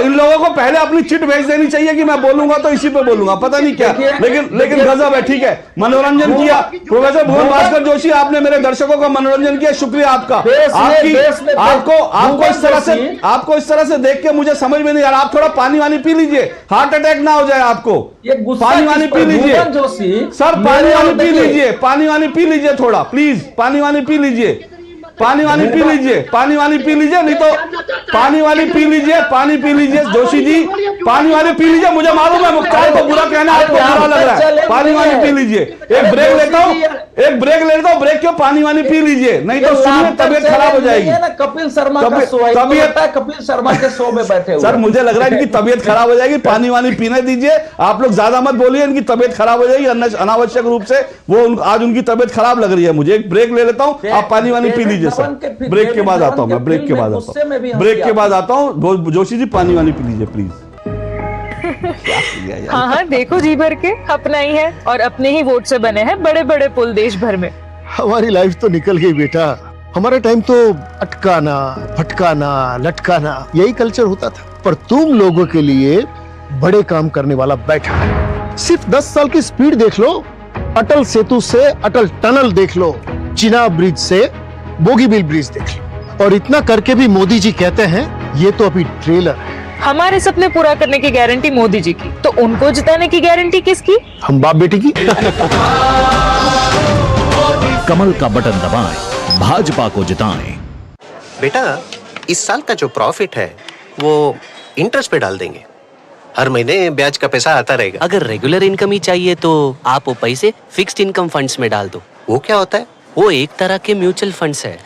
इन लोगों को पहले अपनी चिट भेज देनी चाहिए कि मैं बोलूंगा तो इसी पे बोलूंगा, पता नहीं क्या। लेकिन गजब है, ठीक है, मनोरंजन किया प्रोफेसर भुवन भास्कर जोशी, आपने मेरे दर्शकों मनोरंजन किया, शुक्रिया आपका। आपको इस तरह से देख के मुझे समझ में नहीं आ रहा। आप थोड़ा पानी वानी पी लीजिए, हार्ट अटैक ना हो जाए आपको। पानी वानी पी लीजिए सर, पानी वानी पी लीजिए, पानी वानी पी लीजिए थोड़ा प्लीज, पानी वानी पी लीजिए, पानी वानी पी लीजिए, पानी वानी पी लीजिए, नहीं तो पानी वानी पी लीजिए, पानी पी लीजिए जोशी जी, पानी वानी पी लीजिए, मुझे मालूम है मुख्तार को बुरा कहना आपको बुरा लग रहा है, पानी वानी पी लीजिए। एक ब्रेक लेता हूँ, ब्रेक क्यों, पानी वानी पी लीजिए, नहीं तो सुनिए तबीयत खराब हो जाएगी। कपिल शर्मा का शो है, कपिल शर्मा के शो में बैठे हुए सर मुझे लग रहा है इनकी तबीयत खराब हो जाएगी, पानी वानी पीने दीजिए। आप लोग ज्यादा मत बोलिए, इनकी तबीयत खराब हो जाएगी अनावश्यक रूप से। वो आज उनकी तबीयत खराब लग रही है मुझे। एक ब्रेक ले लेता हूँ, आप पानी वानी पी लीजिए सर। ब्रेक के बाद आता हूँ मैं, ब्रेक के बाद आता हूँ। जोशी जी पानी वानी पी लीजिए प्लीज। हाँ, देखो जी भर के अपना ही है, और अपने ही वोट से बने हैं बड़े बड़े पुल देश भर में। हमारी लाइफ तो निकल गई बेटा, हमारा टाइम तो अटकाना, फटकाना, लटकाना यही कल्चर होता था। पर तुम लोगों के लिए बड़े काम करने वाला बैठा है। सिर्फ 10 साल की स्पीड देख लो, अटल सेतु से अटल टनल देख लो, चिनाब ब्रिज से बोगीबिल ब्रिज देख लो, और इतना करके भी मोदी जी कहते हैं ये तो अभी ट्रेलर है। हमारे सपने पूरा करने की गारंटी मोदी जी की, तो उनको जिताने की गारंटी किसकी? हम बाप बेटी की। कमल का बटन दबाएं, भाजपा को जिताएं। बेटा, इस साल का जो प्रॉफिट है वो इंटरेस्ट पे डाल देंगे, हर महीने ब्याज का पैसा आता रहेगा। अगर रेगुलर इनकम ही चाहिए तो आप वो पैसे फिक्स्ड इनकम फंड्स में डाल दो। वो क्या होता है? वो एक तरह के म्यूचुअल फंड्स है।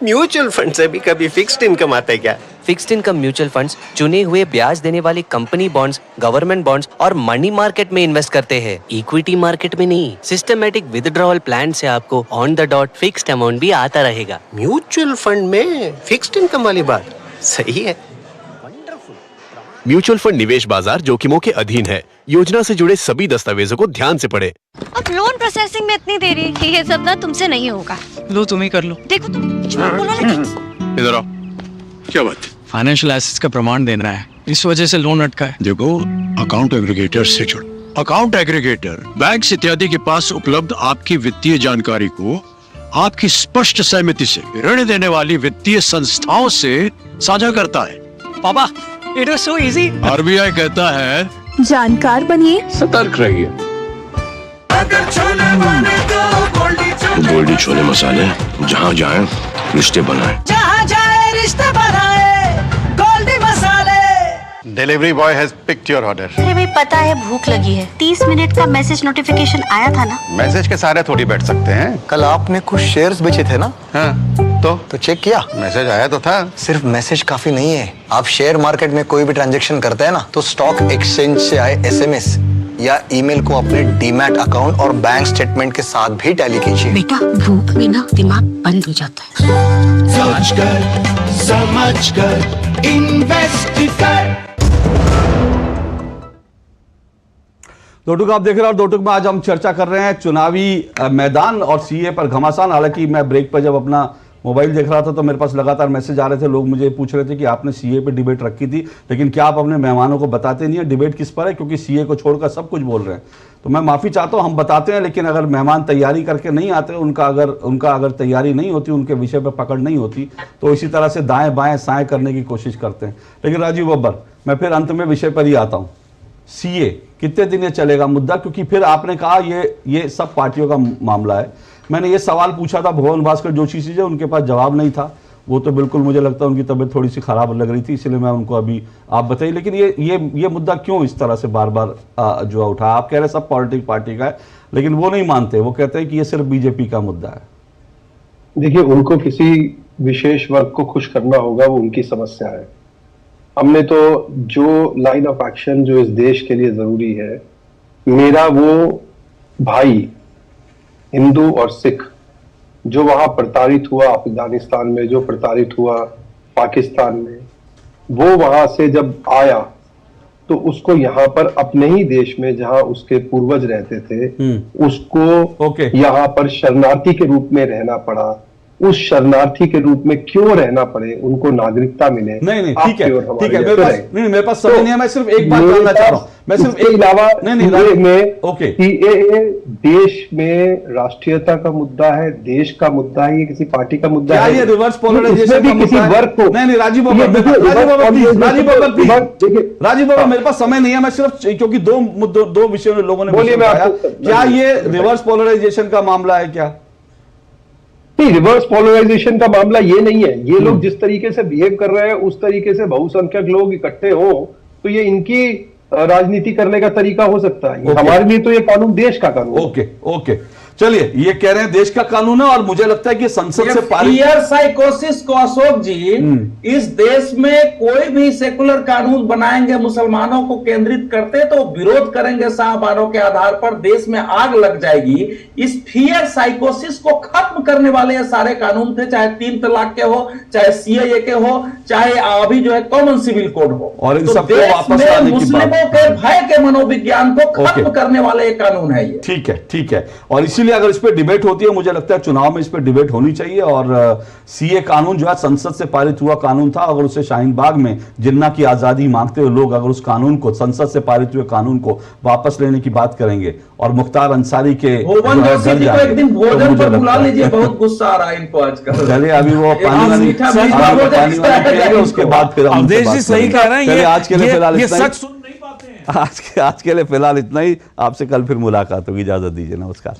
म्यूचुअल फंड से भी कभी फिक्स्ड इनकम आता है क्या? फिक्स्ड इनकम म्यूचुअल फंड्स चुने हुए ब्याज देने वाली कंपनी बॉन्ड्स, गवर्नमेंट बॉन्ड्स और मनी मार्केट में इन्वेस्ट करते हैं, इक्विटी मार्केट में नहीं। सिस्टमैटिक विथड्रॉल प्लान से आपको on the dot fixed amount भी आता रहेगा। म्यूचुअल फंड में फिक्स्ड इनकम वाली बात सही है। म्यूचुअल फंड निवेश बाजार जोखिमों के अधीन है। योजना से जुड़े सभी दस्तावेजों को ध्यान से पढ़ें। अब लोन प्रोसेसिंग में इतनी देरी, ये सब ना तुमसे नहीं होगा। लो तुम ही कर लो। देखो तुम इधर आओ। क्या बात? फाइनेंशियल एसेट्स का प्रमाण देना है, इस वजह से लोन अटका है। देखो, अकाउंट एग्रीगेटर से जुड़ो। अकाउंट एग्रीगेटर बैंक इत्यादि के पास उपलब्ध आपकी वित्तीय जानकारी को आपकी स्पष्ट सहमति से ऋण देने वाली वित्तीय संस्थाओं से साझा करता है। पापा, it was so easy. RBI कहता है जानकार बनिए, सतर्क रहिए। अगर छोले बने तो गोल्डी छोले मसाले, जहाँ जाए रिश्ते बनाए, जहाँ जाए रिश्ते बनाए, गोल्डी मसाले। Delivery boy has picked your order. अरे भाई, पता है भूख लगी है। 30 मिनट का मैसेज नोटिफिकेशन आया था ना? मैसेज के सारे थोड़ी बैठ सकते हैं। कल आपने कुछ शेयर्स बेचे थे ना? हाँ, तो चेक किया? मैसेज आया तो था। सिर्फ मैसेज काफी नहीं है। आप शेयर मार्केट में कोई भी ट्रांजैक्शन करते हैं ना, तो स्टॉक एक्सचेंज से आए एसएमएस या ईमेल को अपने डीमैट अकाउंट और बैंक स्टेटमेंट के साथ भी टैली कीजिए। बेटा, भूख में ना दिमाग बंद हो जाता है। सोच कर समझ कर इन्वेस्ट कर। दो टुक आप देख रहे हैं, और दो टुक में आज हम चर्चा कर रहे हैं चुनावी मैदान और सीए पर घमासान। हालांकि मैं ब्रेक पर जब अपना मोबाइल देख रहा था तो मेरे पास लगातार मैसेज आ रहे थे, लोग मुझे पूछ रहे थे कि आपने सीए पे डिबेट रखी थी, लेकिन क्या आप अपने मेहमानों को बताते नहीं है डिबेट किस पर है, क्योंकि सीए को छोड़कर सब कुछ बोल रहे हैं। तो मैं माफ़ी चाहता हूं, हम बताते हैं, लेकिन अगर मेहमान तैयारी करके नहीं आते, उनका अगर तैयारी नहीं होती, उनके विषय पर पकड़ नहीं होती, तो इसी तरह से दाएँ बाएँ साएँ करने की कोशिश करते हैं। लेकिन राजीव बब्बर, मैं फिर अंत में विषय पर ही आता हूँ। सीए कितने दिन ये चलेगा मुद्दा, क्योंकि फिर आपने कहा ये सब पार्टियों का मामला है। मैंने ये सवाल पूछा था भुवन भास्कर जोशी जी से, उनके पास जवाब नहीं था। वो तो बिल्कुल मुझे लगता है उनकी तबीयत थोड़ी सी खराब लग रही थी, इसलिए मैं उनको अभी आप बताइए। लेकिन ये मुद्दा क्यों इस तरह से बार बार जो उठा? आप कह रहे सब पॉलिटिक पार्टी का है, लेकिन वो नहीं मानते, वो कहते हैं कि ये सिर्फ बीजेपी का मुद्दा है। देखिए, उनको किसी विशेष वर्ग को खुश करना होगा, वो उनकी समस्या है। हमने तो जो लाइन ऑफ एक्शन जो इस देश के लिए जरूरी है, मेरा वो भाई हिंदू और सिख जो वहां प्रताड़ित हुआ अफगानिस्तान में, जो प्रताड़ित हुआ पाकिस्तान में, वो वहां से जब आया तो उसको यहाँ पर अपने ही देश में जहां उसके पूर्वज रहते थे, उसको यहाँ पर शरणार्थी के रूप में रहना पड़ा। उस शरणार्थी के रूप में क्यों रहना पड़े, उनको नागरिकता मिले। नहीं, ठीक है, मेरे पास समय नहीं है। मैं सिर्फ एक बात जानना चाह रहा हूँ, मैं सिर्फ एक अलावा ओके, देश में राष्ट्रीयता का मुद्दा है, देश का मुद्दा है, ये किसी पार्टी का मुद्दा है। ये रिवर्स पोलराइजेशन का किसी वर्ग को नहीं, राजीव बाबा, मेरे पास समय नहीं है। मैं सिर्फ, क्योंकि दो विषयों में लोगों ने बोलिए, क्या ये रिवर्स पोलराइजेशन का मामला है क्या? नहीं, रिवर्स पोलराइजेशन का मामला ये नहीं है। ये लोग जिस तरीके से बिहेव कर रहे हैं, उस तरीके से बहुसंख्यक लोग इकट्ठे हो तो ये इनकी राजनीति करने का तरीका हो सकता है। हमारे लिए तो ये कानून देश का कानून। ओके ओके, चलिए, ये कह रहे हैं देश का कानून है और मुझे लगता है कि संसद से फियर साइकोसिस को अशोक जी, इस देश में कोई भी सेकुलर कानून बनाएंगे मुसलमानों को केंद्रित करते तो विरोध करेंगे शाहबानों के आधार पर, देश में आग लग जाएगी। इस फियर साइकोसिस को खत्म करने वाले ये सारे कानून थे, चाहे 3 तलाक के हो, चाहे सीएए के हो, चाहे अभी जो है कॉमन सिविल कोड हो। और इन तो सबको देश वापस में लाने की मुस्लिमों के भय के मनोविज्ञान को खत्म करने वाले एक कानून है ये। ठीक है, ठीक है। और इसीलिए अगर इस पर डिबेट होती है, मुझे लगता है चुनाव में इस पर डिबेट होनी चाहिए। और सीए कानून जो है संसद से पारित हुआ कानून था, अगर उसे शाहीन बाग में जिन्ना की आजादी मांगते हुए लोग अगर उस कानून को, संसद से पारित हुए कानून को वापस लेने की बात करेंगे और मुख्तार अंसारी के भुवन जोशी जी को एक दिन भोजन पर बुला लीजिए, बहुत गुस्सा आ रहा है इनको आजकल। चलिए, अभी वो पानी वाली पिएंगे, उसके बाद फिर हम अवधेश जी सही कह रहे हैं, आज के लिए फिलहाल ये इतना ही। सच सुन नहीं पाते हैं। आज के लिए फिलहाल इतना ही। आपसे कल फिर मुलाकात होगी, इजाजत दीजिए, नमस्कार।